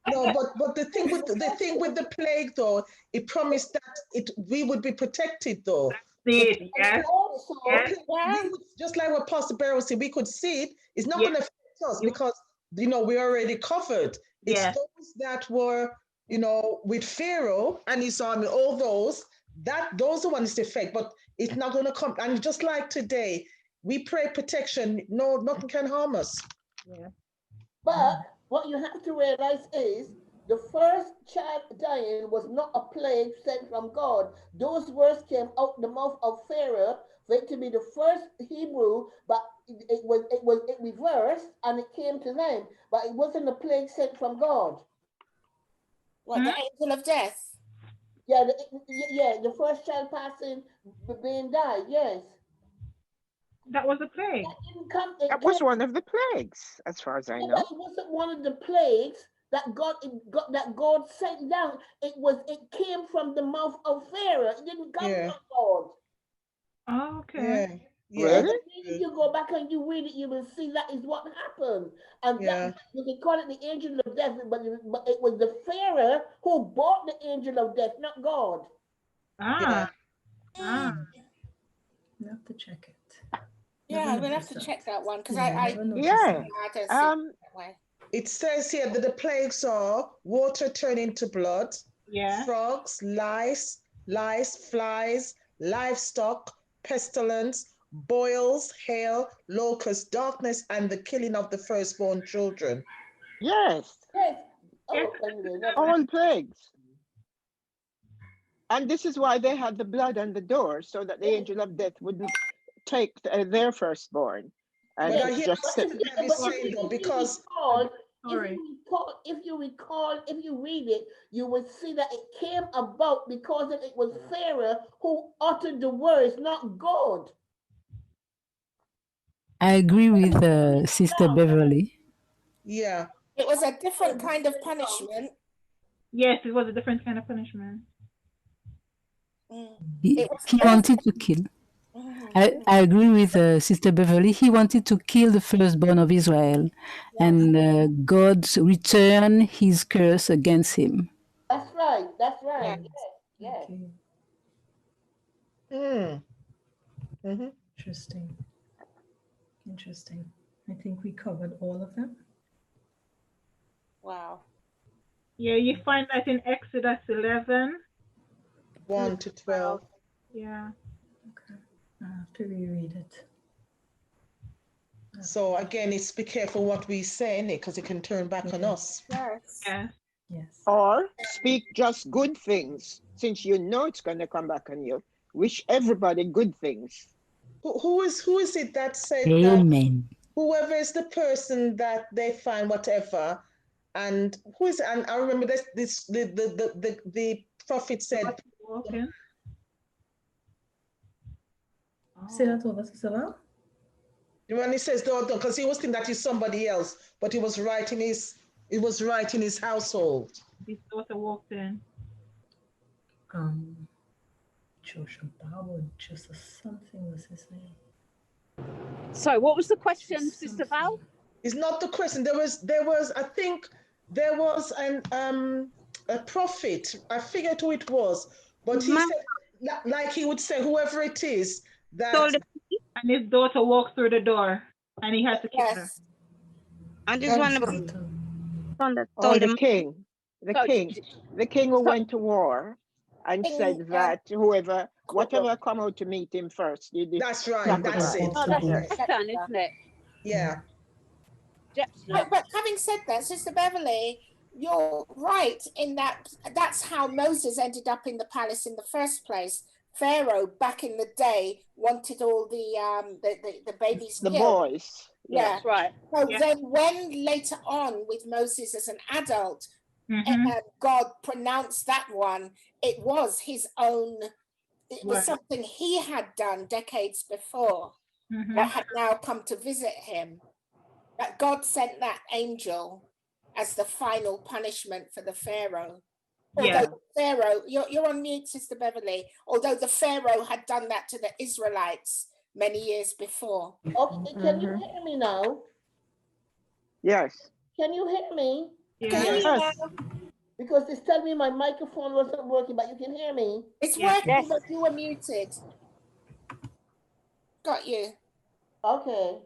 No, but the thing with the plague though, it promised that we would be protected though. Just like what Pastor Barrow said, we could see it. It's not going to affect us because we're already covered. It's those that were with Pharaoh and his army, all those are the ones to affect. But it's not going to come. And just like today, we pray protection. No, nothing can harm us. Yeah. But what you have to realize is the first child dying was not a plague sent from God. Those words came out the mouth of Pharaoh for it to be the first Hebrew, but it reversed and it came to them. But it wasn't a plague sent from God. What, the angel of death? Yeah, the first child passing being died, yes. That was a plague. That was one of the plagues, as far as I know. But it wasn't one of the plagues that God sent down. It came from the mouth of Pharaoh. It didn't come from God. Oh, okay. Yeah. If you go back and you read it, you will see that is what happened. And you can call it the angel of death, but it was the Pharaoh who bought the angel of death, not God. You have to check it. Yeah, we'll have to check that one because it says here that the plagues are water turning to blood, frogs, lice, flies, livestock, pestilence, boils, hail, locusts, darkness, and the killing of the firstborn children. Yes. All plagues. And this is why they had the blood on the door, so that the angel of death wouldn't take their firstborn. And because if you read it, you will see that it came about because it was Pharaoh who uttered the words, not God. I agree with Sister Beverly. Yeah. It was a different kind of punishment. Yes, it was a different kind of punishment. He wanted to kill. I agree with Sister Beverly. He wanted to kill the firstborn of Israel, and God returned his curse against him. That's right. Yes. Interesting. I think we covered all of them. Wow. Yeah, you find that in Exodus 11. 1 to 12. Yeah. Okay. I have to reread it. So again, it's be careful what we say, because it can turn back on us. Yes. Or speak just good things, since you know it's going to come back on you. Wish everybody good things. Who is it that said Amen. that whoever is the person that they find whatever, and who is, and I remember the prophet said. Say that over, Sister Val. When he says don't, because he was thinking that he's somebody else, but he was right in his household. His daughter walked in. Joshua Bauer, just something was his name. So what was the question, Sister Val? It's not the question. There was I think there was a prophet. I forget who it was, but he said, like he would say, whoever it is that. And his daughter walked through the door, and he had to kill her. And this one the king. the king who went to war and said that whatever come out to meet him first, that's right. That's it. Oh, that's Jephthah, isn't it? Yeah. But having said that, Sister Beverly, you're right in that that's how Moses ended up in the palace in the first place. Pharaoh back in the day wanted all the babies the killed. boys. Yeah, that's right. So Yeah. then when later on with Moses as an adult, God pronounced that one, it was his own, it was Right. something he had done decades before that had now come to visit him. That God sent that angel as the final punishment for the Pharaoh. Yeah. Although Pharaoh, you're on mute, Sister Beverly. Although the Pharaoh had done that to the Israelites many years before. Okay, can you hear me now? Yes. Can you hear me? Yes. Because it's telling me my microphone wasn't working, but you can hear me. It's working, but you were muted. Got you. Okay.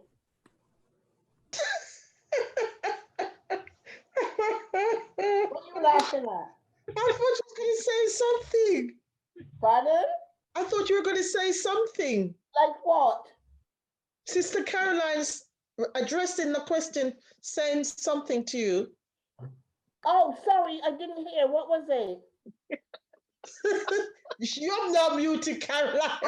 What are you laughing at? I thought you were going to say something. Pardon? I thought you were going to say something. Like what? Sister Caroline's addressing the question, saying something to you. Oh, sorry, I didn't hear. What was it? You're not muted, Caroline.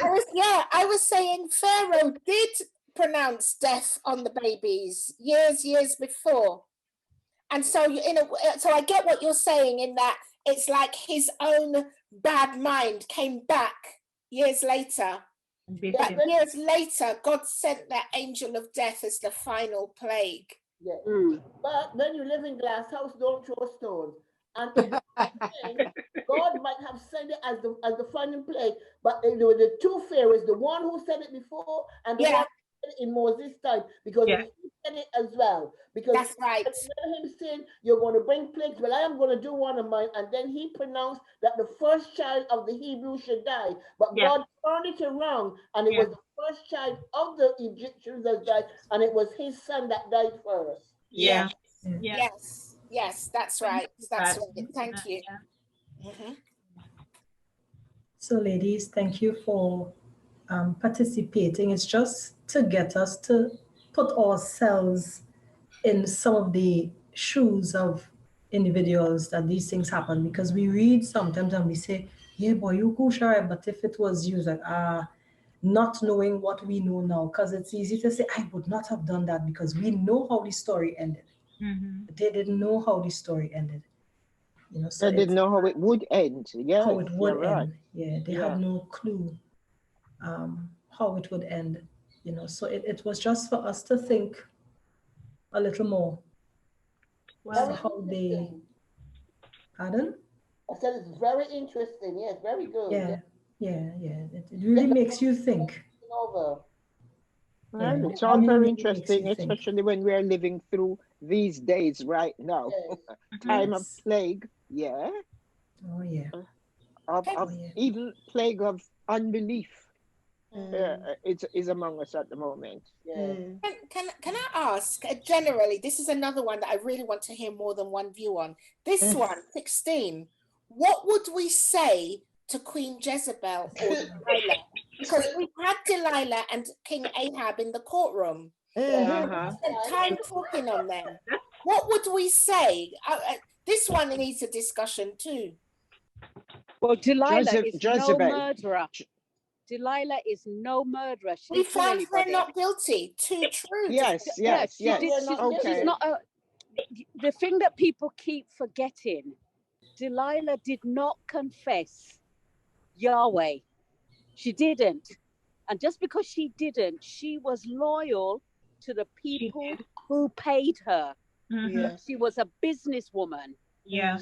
I was saying Pharaoh did pronounce death on the babies years before. And so so I get what you're saying in that it's like his own bad mind came back years later. But years later, God sent that angel of death as the final plague. Yeah. But when you live in glass house, don't throw stones. And again, God might have sent it as the final plague, but there were the two pharaohs, the one who said it before and the one who said it in Moses' time, because he said it as well. Because that's right. When him saying you're going to bring plagues, well, I am going to do one of mine, and then he pronounced that the first child of the Hebrews should die. But God turned it around, and it was the first child of the Egyptians that died, and it was his son that died first. Yes, that's right. That's right. Thank you. So ladies, thank you for participating. It's just to get us to put ourselves in some of the shoes of individuals that these things happen, because we read sometimes and we say, yeah, boy, you go sure, but if it was you, like, not knowing what we know now, because it's easy to say, I would not have done that because we know how the story ended. But they didn't know how the story ended. You know, so they didn't know how it would end. Yeah, how it would end. Right. Yeah, they had no clue how it would end. You know, so it was just for us to think a little more. Well, how they, pardon? I said it's very interesting. Yes, very good. Yeah. It really makes you think. Over. Well, it's all very interesting, especially when we are living through these days right now. Time of plague, Oh yeah. Even plague of unbelief is among us at the moment. Can I ask generally? This is another one that I really want to hear more than one view on. This one, 16. What would we say to Queen Jezebel or Delilah? Because we had Delilah and King Ahab in the courtroom. Spent time talking on them. What would we say? This one needs a discussion too. Well, Delilah is no murderer. Delilah is no murderer. We found her not guilty. Too true. Yes. She's not the thing that people keep forgetting. Delilah did not confess Yahweh. She didn't. And just because she didn't, she was loyal to the people who paid her. She was a businesswoman.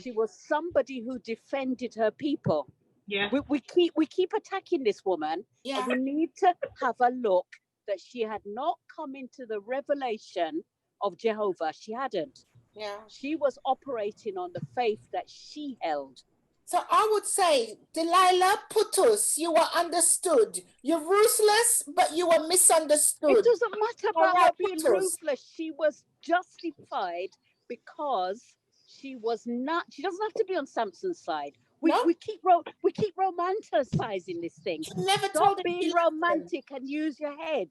She was somebody who defended her people. We keep attacking this woman. And we need to have a look that she had not come into the revelation of Jehovah. She hadn't. She was operating on the faith that she held. So I would say, Delilah Putus, you were understood. You're ruthless, but you were misunderstood. It doesn't matter about her being ruthless. She was justified because She was not. She doesn't have to be on Samson's side. No. We keep romanticizing this thing. She never Stop told him being she loved him. romantic and use your head.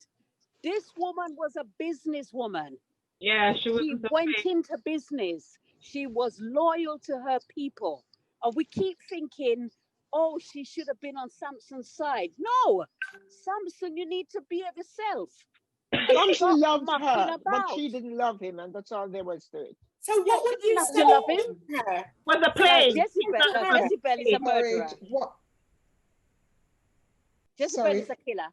This woman was a businesswoman. Yeah, she went into business. She was loyal to her people. And we keep thinking, oh, she should have been on Samson's side. No, Samson, you need to be of yourself. Samson loved mucking her, but about. she didn't love him, and that's all there was to it. So what would you have say to love him? to her? Was a play. Jezebel is a murderer. What? Jezebel Sorry. is a killer.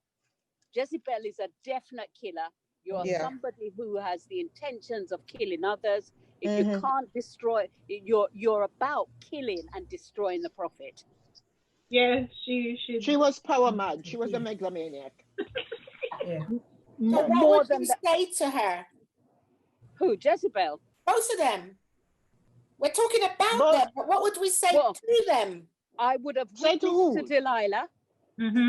Jezebel is a definite killer. You are Yeah. somebody who has the intentions of killing others. If you Mhm. can't destroy, you're about killing and destroying the prophet. Yeah, She was power mad. She was a megalomaniac. Yeah. So More what would than you that. say to her? Who? Jezebel. Both of them. We're talking about Both. them, but what would we say Well, to them? I would have Say to witnessed to who? Delilah. Mm-hmm.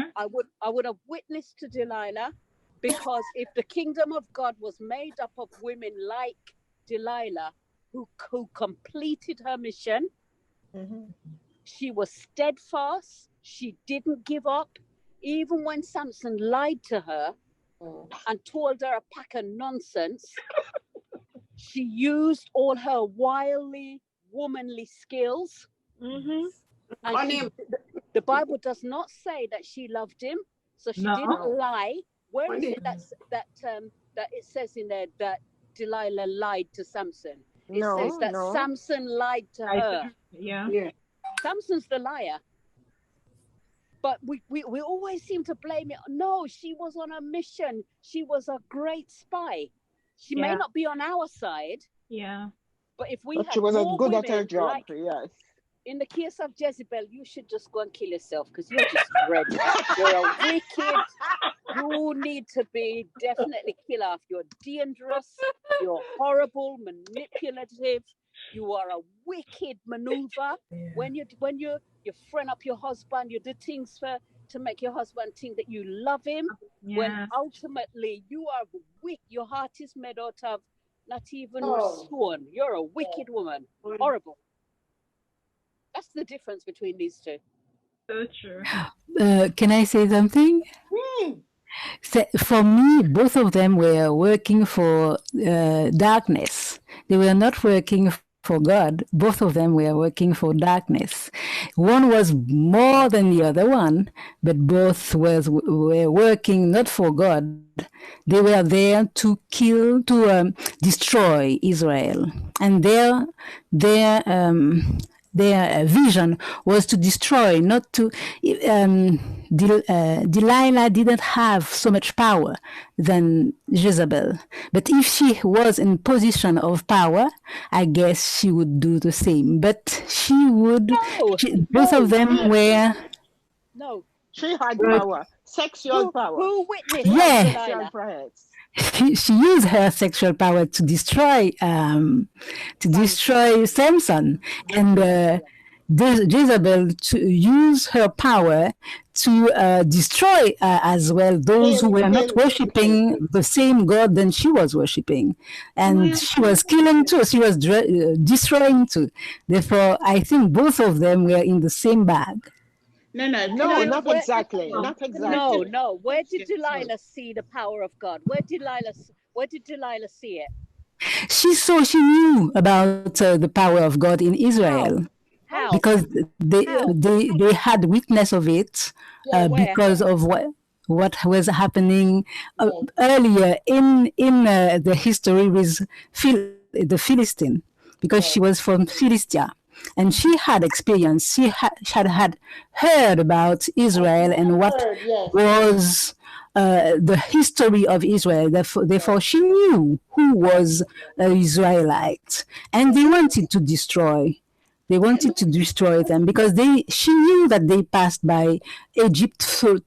I would have witnessed to Delilah, because if the kingdom of God was made up of women like Delilah, who completed her mission, she was steadfast. She didn't give up, even when Samson lied to her and told her a pack of nonsense. She used all her wildly womanly skills. And the Bible does not say that she loved him, so she No. didn't lie. Where is it that it says in there that Delilah lied to Samson? It says that Samson lied to her. Yeah. Samson's the liar. But we always seem to blame it. No, she was on a mission. She was a great spy. She may Yeah. not be on our side, Yeah. but if we But had she was more good at her women job. like Yes. in the case of Jezebel, you should just go and kill yourself, because you're just dreadful. You're a wicked. You need to be definitely killed off. You're dangerous. You're horrible, manipulative. You are a wicked maneuver. When you friend up your husband, you do things to make your husband think that you love him. When Yeah. ultimately you are weak. Your heart is made out of not even Oh. stone. You're a wicked woman. Horrible. That's the difference between these two. So true. Can I say something? So for me, both of them were working for darkness. They were not working for God. Both of them were working for darkness. One was more than the other one, but both were working not for God. They were there to kill, to destroy Israel. And their vision was to destroy, not to. Delilah didn't have so much power than Jezebel, but if she was in position of power, I guess she would do the same. But she would. Both of them were. No. She had power, sexual power. Who witnessed Yeah. Delilah? Perhaps. She used her sexual power to destroy Samson, and Jezebel to use her power to destroy as well those who were not worshiping the same God than she was worshiping, and she was killing too. She was destroying too. Therefore, I think both of them were in the same bag. No, not exactly. Not exactly. No. Where did Delilah see the power of God? Where did Delilah see it? She knew about the power of God in Israel. How? Because they had witness of it because of what was happening earlier in the history with the Philistine, because she was from Philistia. And she had experience. She had heard about Israel and what was the history of Israel. Therefore, she knew who was an Israelite, and they wanted to destroy. They wanted to destroy them because she knew that they passed by Egypt to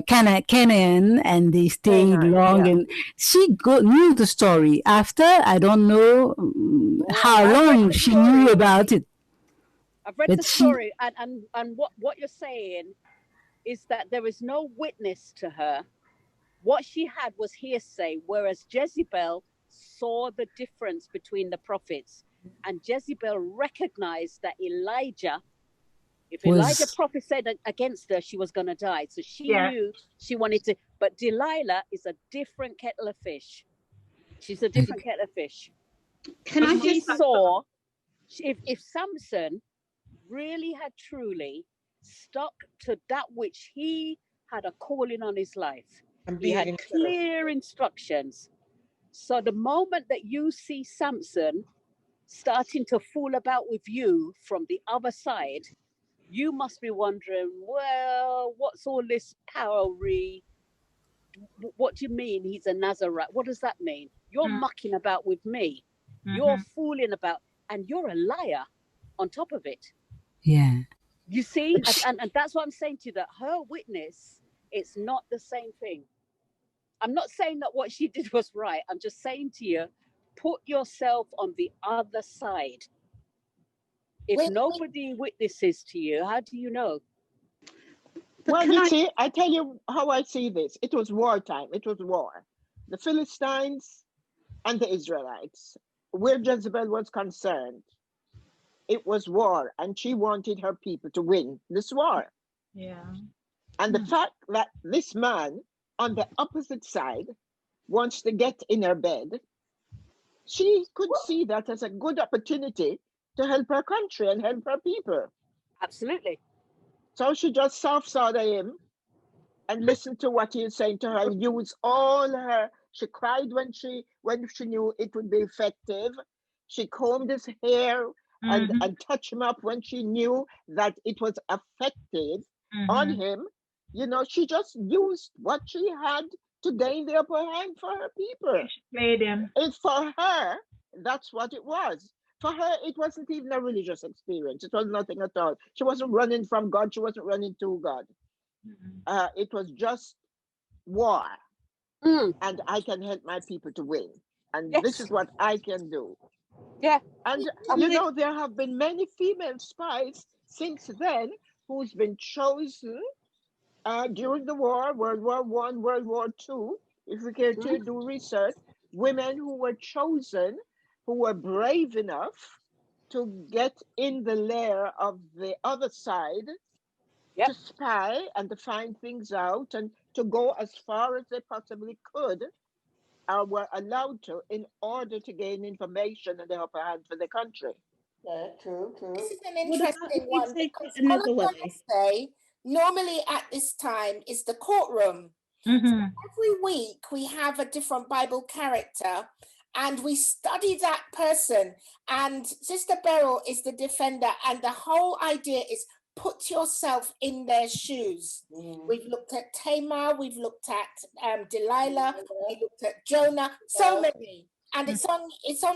Canaan, and they stayed long. And she knew the story. After, I don't know how long she knew about it. I've read the story, and what you're saying is that there is no witness to her. What she had was hearsay, whereas Jezebel saw the difference between the prophets. And Jezebel recognized that Elijah, if Elijah prophesied against her, she was going to die. So she knew she wanted to. But Delilah is a different kettle of fish. She's a different kettle of fish. She saw, if Samson really had truly stuck to that which he had a calling on his life, he had clear instructions. So the moment that you see Samson starting to fool about with you from the other side, you must be wondering, well, what's all this powery? What do you mean he's a Nazarite? What does that mean? You're mucking about with me. You're fooling about, and you're a liar on top of it. Yeah. You see, and that's what I'm saying to you, that her witness, it's not the same thing. I'm not saying that what she did was right. I'm just saying to you, put yourself on the other side. If nobody witnesses to you, how do you know? Well, you see, I tell you how I see this. It was wartime. It was war. The Philistines and the Israelites, where Jezebel was concerned, it was war, and she wanted her people to win this war. Yeah. And the fact that this man on the opposite side wants to get in her bed, she could see that as a good opportunity to help her country and help her people. Absolutely. So she just soft-sawed him and listened to what he was saying to her, and used all her. She cried when she knew it would be effective. She combed his hair and touched him up when she knew that it was effective on him. You know, she just used what she had to gain the upper hand for her people. She played him. And for her, that's what it was. For her, it wasn't even a religious experience. It was nothing at all. She wasn't running from God. She wasn't running to God. It was just war. And I can help my people to win. And this is what I can do. Yeah. And, you know, there have been many female spies since then who's been chosen during the war, World War I, World War II, if we care to do research, women who were chosen, who were brave enough to get in the lair of the other side, to spy and to find things out and to go as far as they possibly could, or were allowed to, in order to gain information and the upper hand for the country. Yeah, true. This is an interesting one, because all I'm going to say, normally at this time is the courtroom. So every week we have a different Bible character and we study that person, and Sister Beryl is the defender, and the whole idea is put yourself in their shoes. We've looked at Tamar, we've looked at Delilah, we looked at Jonah, so many, and it's on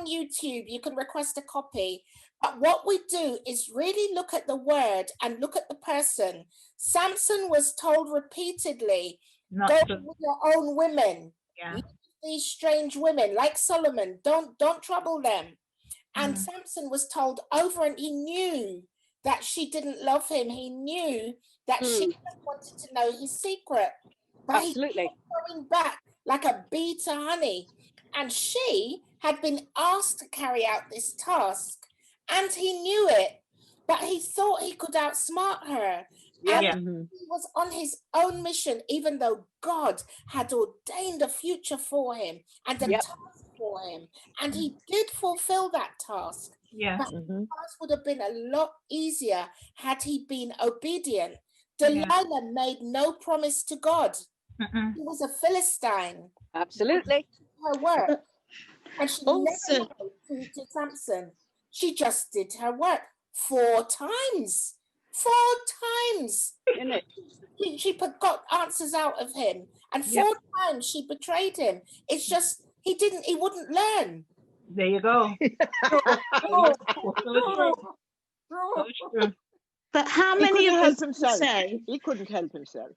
YouTube. You can request a copy. But what we do is really look at the word and look at the person. Samson was told repeatedly, go with your own women. These strange women like Solomon, don't trouble them. And Samson was told over, and he knew that she didn't love him. He knew that she just wanted to know his secret. But Absolutely. he kept going back like a bee to honey. And she had been asked to carry out this task, and he knew it, but he thought he could outsmart her. And he was on his own mission, even though God had ordained a future for him and a task for him. And he did fulfill that task. But the task would have been a lot easier had he been obedient. Delilah made no promise to God. He was a Philistine. Absolutely. Her work. And she never lied to Samson. She just did her work 4 times. 4 times. She got answers out of him. And 4 times she betrayed him. It's just, he wouldn't learn. There you go. But how many of us could say he couldn't help himself?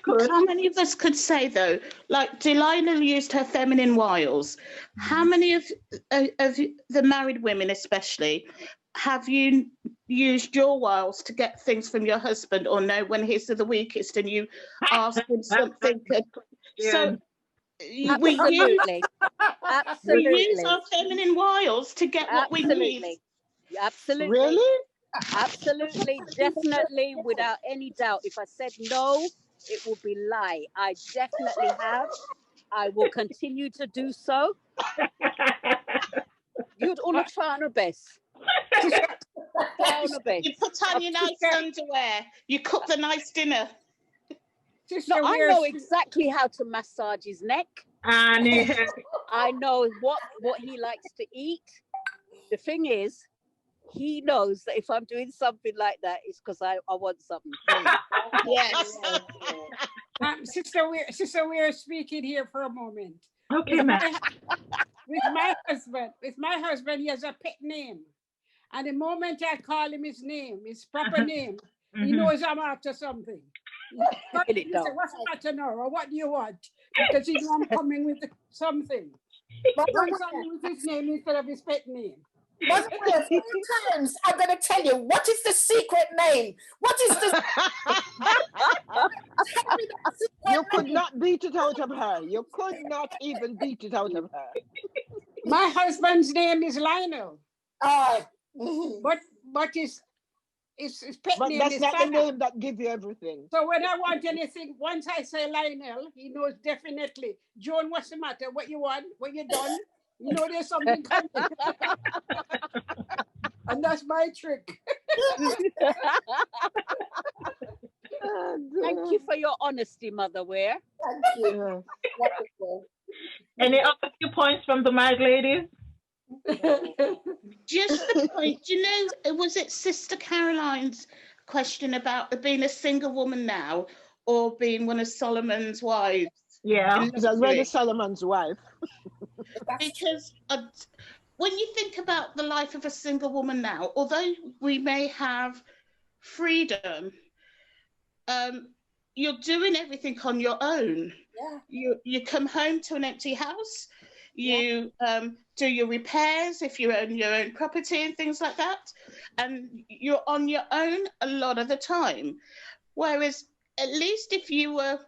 How many of us could say, though, like Delilah used her feminine wiles? How many of the married women, especially, have you used your wiles to get things from your husband, or know when he's the weakest and you ask him something? So We use, Absolutely. we use Absolutely. our feminine wiles to get what we need. Absolutely. Absolutely. Really? Absolutely. Definitely. Without any doubt. If I said no, it would be lie. I definitely have. I will continue to do so. You'd all try our best. Try our best. You put on your nice underwear. You cook the nice dinner. No, I know exactly how to massage his neck. I know what he likes to eat. The thing is, he knows that if I'm doing something like that, it's because I want something. Yes. Sister, we're speaking here for a moment. Okay, with ma'am. With my husband, he has a pet name. And the moment I call him his name, his proper name, he knows I'm after something. He said, what's the matter now? Or what do you want? Because he knows I'm coming with something. But when something with his name instead of his pet name. But a few times I'm going to tell you, what is the secret name? What is the... You could not beat it out of her. You could not even beat it out of her. My husband's name is Lionel. But his pet But name that's is not the Fana. name that gives you everything. So when I want anything, once I say Lionel, he knows definitely. Joan, what's the matter? What you want? What you done? You know there's something coming. And that's my trick. Thank you for your honesty, Mother Ware. Thank you. Wonderful. Any other few points from the married ladies? Just a point. Do you know, was it Sister Caroline's question about being a single woman now or being one of Solomon's wives? Yeah. She's already Solomon's wife. Because when you think about the life of a single woman now, although we may have freedom, you're doing everything on your own. Yeah. You come home to an empty house. You do your repairs if you own your own property and things like that. And you're on your own a lot of the time. Whereas at least if you were,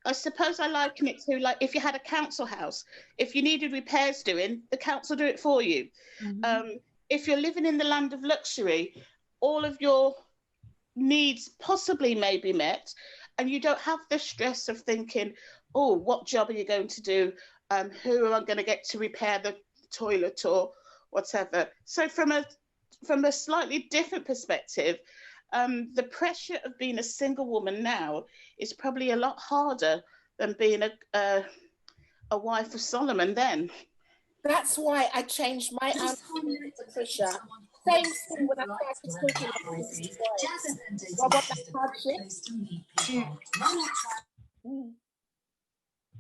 I suppose I liken it to like if you had a council house, if you needed repairs doing, the council do it for you. If you're living in the land of luxury, all of your needs possibly may be met and you don't have the stress of thinking, oh, what job are you going to do? Who am I going to get to repair the toilet or whatever? So from a slightly different perspective, the pressure of being a single woman now is probably a lot harder than being a wife of Solomon then. That's why I changed my answer to Patricia. Same thing when I started talking about this. What about that hardship?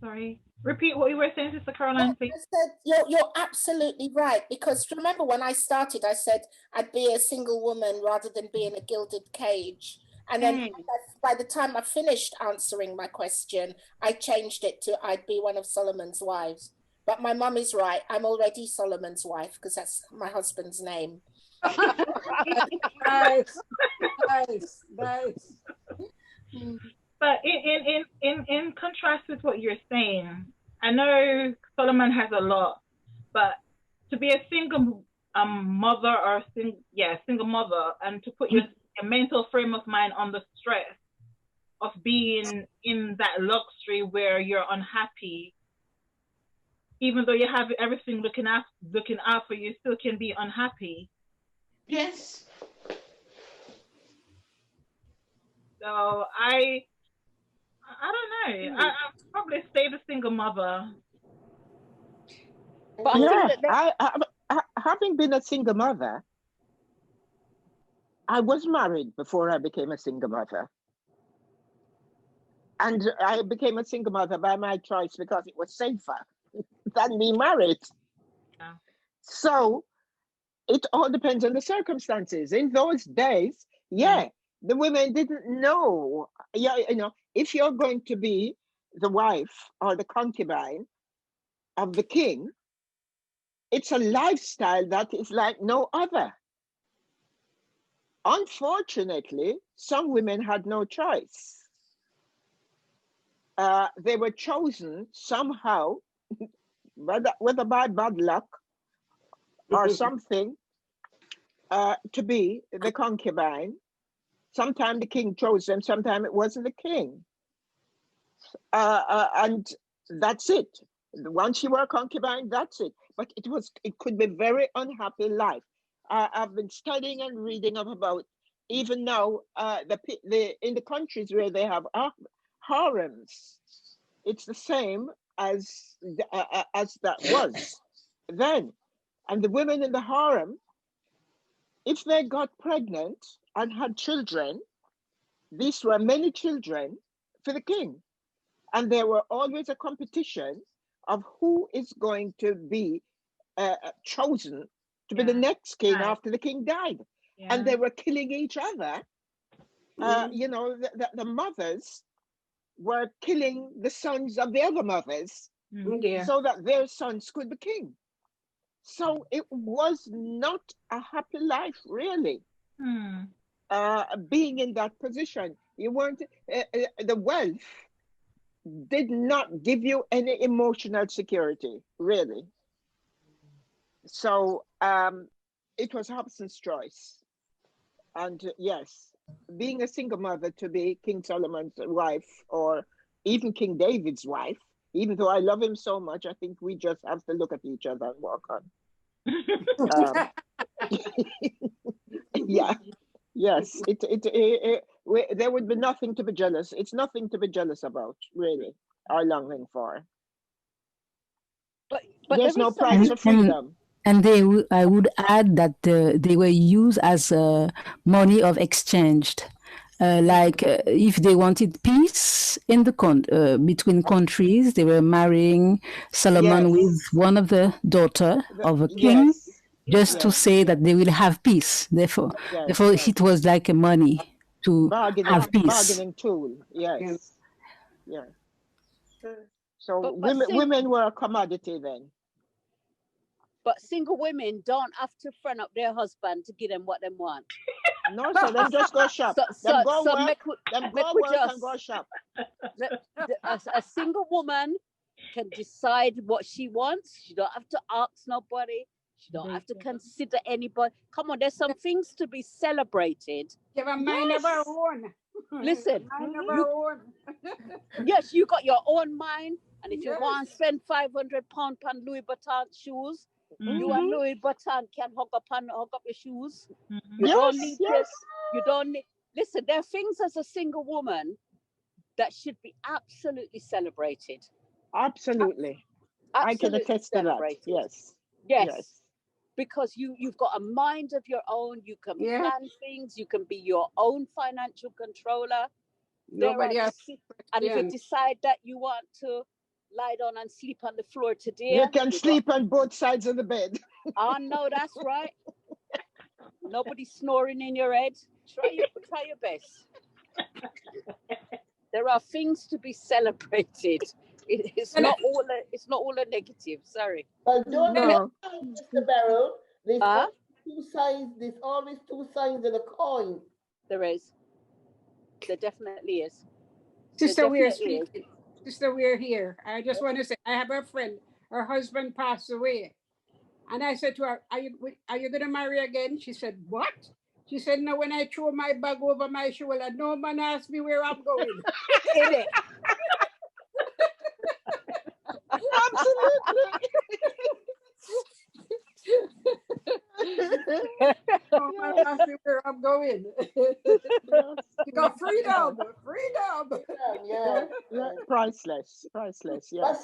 Sorry. Repeat what you were saying, Sister Caroline, please. I said, you're absolutely right. Because remember when I started, I said I'd be a single woman rather than be in a gilded cage. And then by the time I finished answering my question, I changed it to I'd be one of Solomon's wives. But my mum is right. I'm already Solomon's wife because that's my husband's name. Nice. But in contrast with what you're saying, I know Solomon has a lot, but to be a single mother or single mother, and to put your mental frame of mind on the stress of being in that luxury where you're unhappy, even though you have everything looking out for you, still can be unhappy. Yes. So I don't know. I'll probably stay the single mother. But yeah, having been a single mother, I was married before I became a single mother. And I became a single mother by my choice because it was safer than being married. Yeah. So it all depends on the circumstances. In those days, the women didn't know. If you're going to be the wife or the concubine of the king, it's a lifestyle that is like no other. Unfortunately, some women had no choice. they were chosen somehow, whether by bad luck or something, to be the concubine. Sometimes the king chose them, sometimes it wasn't the king. And that's it. Once you were a concubine, that's it. But it could be very unhappy life. I've been studying and reading about, even now, in the countries where they have harems, it's the same as that was then. And the women in the harem, if they got pregnant and had children, these were many children for the king. And there were always a competition of who is going to be chosen to be the next king after the king died. And they were killing each other. You know, the mothers were killing the sons of the other mothers so that their sons could be king. So it was not a happy life, really, being in that position. You weren't, the wealth did not give you any emotional security, really. So it was Hobson's choice. And yes, being a single mother to be King Solomon's wife, or even King David's wife, even though I love him so much, I think we just have to look at each other and walk on. Yeah, yes, there would be nothing to be jealous. It's nothing to be jealous about, really, or longing for. But there's no price for freedom. And I would add that they were used as money of exchange. If they wanted peace in the between countries, they were marrying Solomon with one of the daughter of a king, just to say that they will have peace. Therefore, it was like a money to have peace. Bargaining tool, yes. Yeah. So women were a commodity then. But single women don't have to front up their husband to give them what they want. No, so them just go shop. Them go work and go shop. A single woman can decide what she wants. She don't have to ask nobody. She don't have to consider anybody. Come on, there's some things to be celebrated. Give a mind of her own. Listen, yes, you got your own mind, and if you want to spend £500 on Louis Vuitton shoes, you and Louis Vuitton can hook up your shoes. You don't need this. You don't need. Listen, there are things as a single woman that should be absolutely celebrated. Absolutely. I can attest to that. Yes. Because you've got a mind of your own. You can plan things. You can be your own financial controller. Nobody else. And if you decide that you want to lie down and sleep on the floor today, you can sleep on both sides of the bed. Oh no, that's right. Nobody's snoring in your head. Try your best. There are things to be celebrated. It's not all a negative. Sorry. But don't Mr. Beryl, there's always two sides of the coin. There is. There definitely is. Sister, we're speaking. Sister, we're here. I just want to say, I have a friend. Her husband passed away, and I said to her, "Are you going to marry again?" She said, "What?" She said, "No. When I throw my bag over my shoulder, no man asks me where I'm going." Absolutely. No man asks me where I'm going. You got freedom. Yeah. Priceless. Yeah.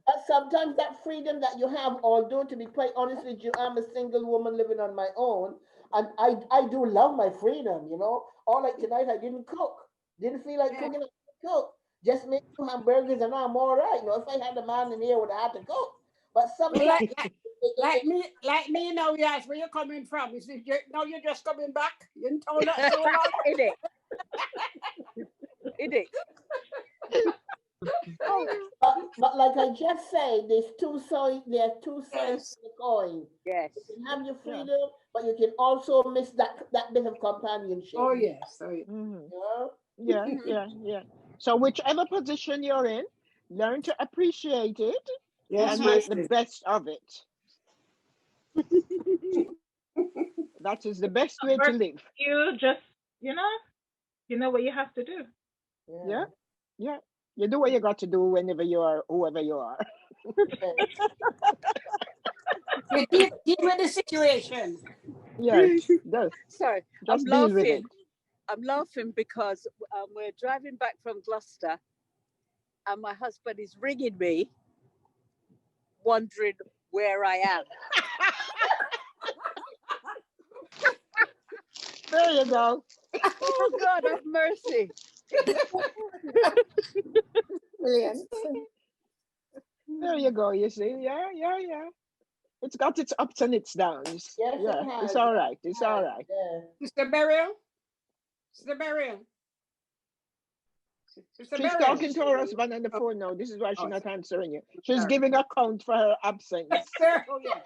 But sometimes that freedom that you have, although to be quite honest with you, I'm a single woman living on my own, and I do love my freedom, you know. All like tonight I didn't cook. Didn't feel like cooking, I didn't cook. Just make 2 hamburgers and I'm all right. You know, if I had a man in here, I would have to cook. But sometimes like me now, yes, where you coming from? You see, now you're just coming back. You didn't tell that so long. But like I just said, there's two sides. There are two sides to the coin. Yes. You can have your freedom, but you can also miss that bit of companionship. Oh yes. Yeah. So whichever position you're in, learn to appreciate it Yes, and my make the best of it. That is the best way to live. You just, you know what you have to do. Yeah, yeah. You do what you got to do whenever you are, whoever you are. You deal with the situation. Yes, Sorry, I'm just deal with it. laughing. I'm laughing because we're driving back from Gloucester, and my husband is ringing me, wondering where I am. There you go. Oh God, have mercy. Brilliant. There you go. You see, yeah. It's got its ups and its downs. Yes, Yeah, it has. it's all right. It's all right. Yeah. Sister Beryl? Sister Beryl? Sister She's Beryl? talking to her husband on the phone now. This is why she's not answering you. She's giving account for her absence. Oh, yeah.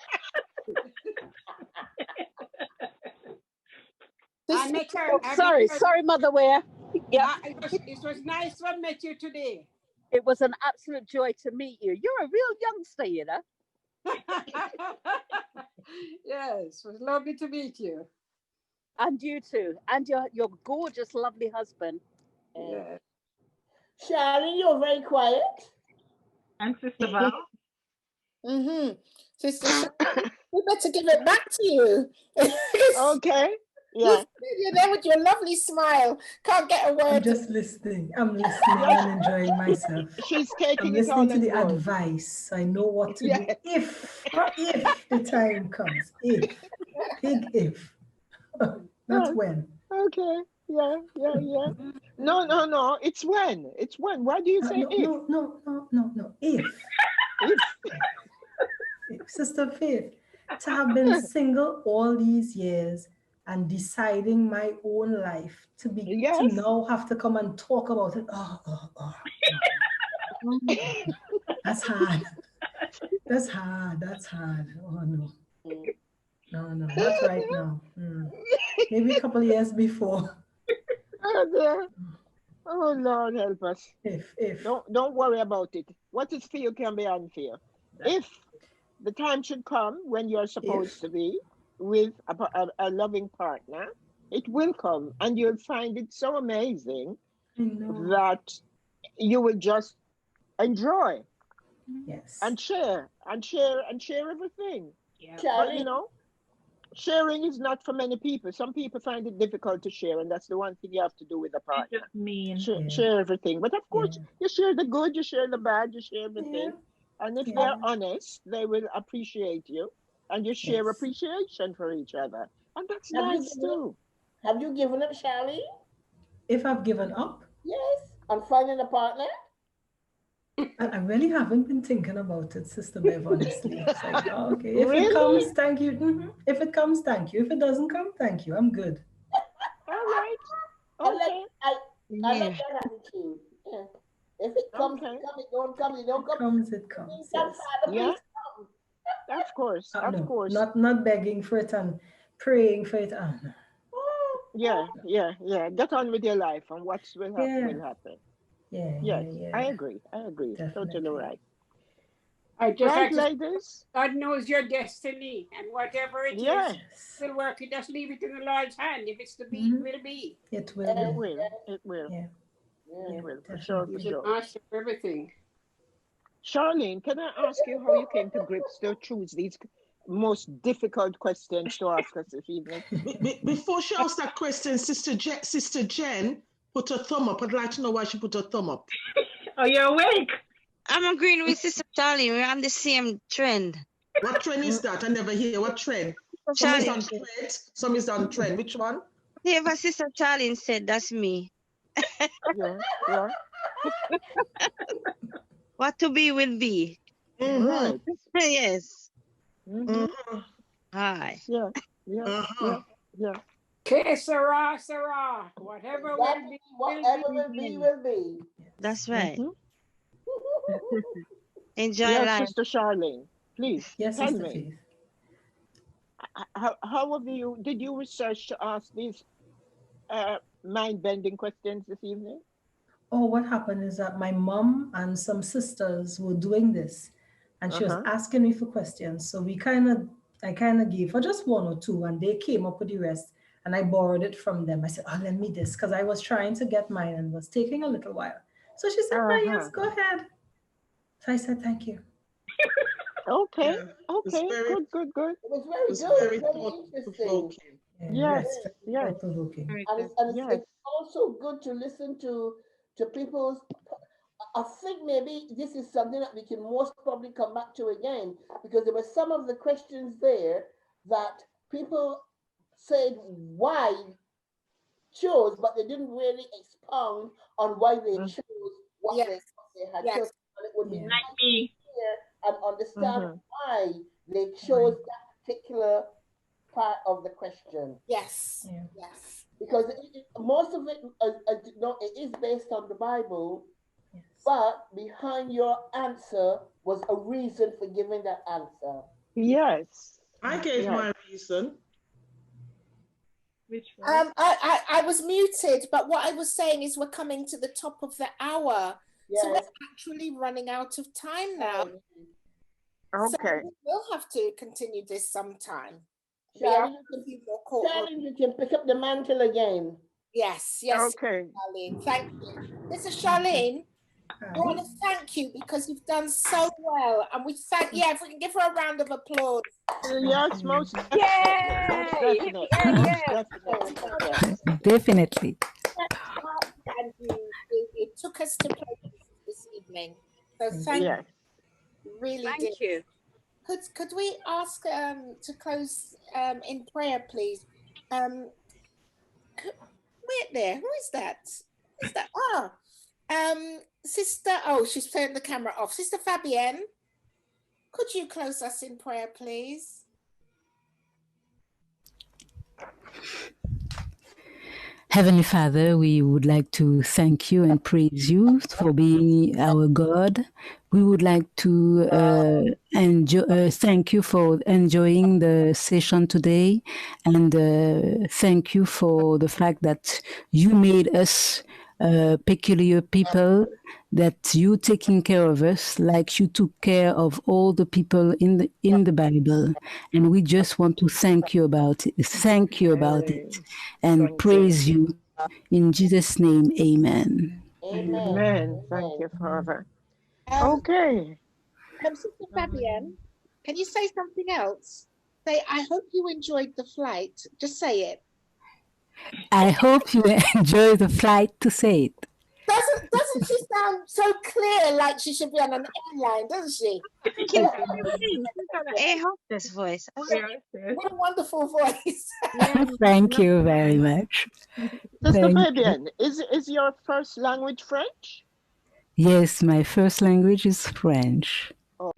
I met her. Sorry, Mother Ware. Yeah, It was nice to have met you today. it was an absolute joy to meet you. You're a real youngster, you know. Yes, it was lovely to meet you. And you too. And your gorgeous, lovely husband. Yeah. Charlie, you're very quiet. And Sister Val. Sister, we better give it back to you. Okay. Yeah. You're there with your lovely smile. Can't get a word. I'm just listening. I'm listening and enjoying myself. She's taking I'm it all listening to on the board. advice. I know what to do if the time comes. If. Big if. Not when. Okay. Yeah. No. It's when. It's when. Why do you say if? No. If. Sister Faith, to have been single all these years and deciding my own life to now have to come and talk about it. Oh. That's hard. That's hard. Oh no. No, not right now. Maybe a couple of years before. Oh dear. Oh Lord, help us. If. Don't worry about it. What is fear can be unfair. If the time should come when you're supposed to be with a loving partner, it will come, and you'll find it so amazing that you will just enjoy. Yes. And share everything. Yeah. But sharing is not for many people. Some people find it difficult to share, and that's the one thing you have to do with a partner. Just mean. Share everything. But of course, you share the good, you share the bad, you share everything. And if they're honest, they will appreciate you, and you share appreciation for each other. And that's nice too. Have you given up, Charlie? If I've given up? Yes. On finding a partner? I really haven't been thinking about it, Sister Bev, honestly. It's like, okay, if Really? it comes, thank you. If it comes, thank you. If it doesn't come, thank you. I'm good. All right. Okay. I like that attitude. Yeah. If it comes, it comes. It don't come, it don't come. It comes. Yeah. Of course. Not begging for it and praying for it. Oh, no. Yeah. Get on with your life, and what will happen will happen. Yeah. I agree. Definitely. Totally right. I just right, like to, ladies. God knows your destiny, and whatever it is, will work. You just leave it in the Lord's hand. If it's to be, it will be. It will. It will. Yeah. It will. For sure. He's the master of everything. Charlene, can I ask you how you came to grips to choose these most difficult questions to ask us this evening? Before she asks that question, Sister Jen put her thumb up. I'd like to know why she put her thumb up. Are you awake? I'm agreeing with Sister Charlie. We're on the same trend. What trend is that? I never hear. What trend? Some is on trend. Some is on trend. Which one? Whatever Sister Charlie said, that's me. Yeah. What to be will be. Right. Yes. Hi. Yeah. Okay, Sarah. Whatever will be. That's right. Enjoy yes, life. Sister Charlene, please tell me. Faith. How have you? Did you research to ask these mind-bending questions this evening? Oh, what happened is that my mom and some sisters were doing this, and she was asking me for questions. So I kind of gave her just one or two, and they came up with the rest, and I borrowed it from them. I said, "Oh, lend me this," because I was trying to get mine and was taking a little while. So she said, "Yes, go ahead." So I said, "Thank you." Okay. Yeah, Okay. very- Good. It was very was good, very very thought-provoking. interesting. Yes. Yes. Thought-provoking. And it's also good to listen to people's. I think maybe this is something that we can most probably come back to again, because there were some of the questions there that people said why chose, but they didn't really expound on why they chose what they had chosen. And it would be nice to hear and understand why they chose that particular part of the question. Yes. Yeah. Yes. Because most of it, it is based on the Bible, but behind your answer was a reason for giving that answer. Yes. I gave my reason. Which one? I was muted, but what I was saying is we're coming to the top of the hour. So we're actually running out of time now. Okay. So we'll have to continue this sometime. Charlene, you can pick up the mantle again. Yes. Okay. Charlene, thank you. This is Charlene. I want to thank you because you've done so well. And we thank, if we can give her a round of applause. Yes, most definitely. Definitely. And you took us to places this evening. So thank you. Really Thank you. Could we ask to close in prayer, please? Wait there. Who is that? Is that Sister? Oh, she's turned the camera off. Sister Fabienne, could you close us in prayer, please? Heavenly Father, we would like to thank you and praise you for being our God. We would like to thank you for enjoying the session today, and thank you for the fact that you made us peculiar people, that you taking care of us like you took care of all the people in the Bible. And we just want to thank you about it, and praise you. In Jesus' name, amen. Amen. Thank you, Father. Okay. Sister Fabienne, can you say something else? Say, I hope you enjoyed the flight. Just say it. I hope you enjoy the flight to say it. Doesn't she sound so clear, like she should be on an airline, doesn't she? I hope this voice. What a wonderful voice. Thank you very much. Sister Fabienne, is your first language French? Yes, my first language is French. Oh.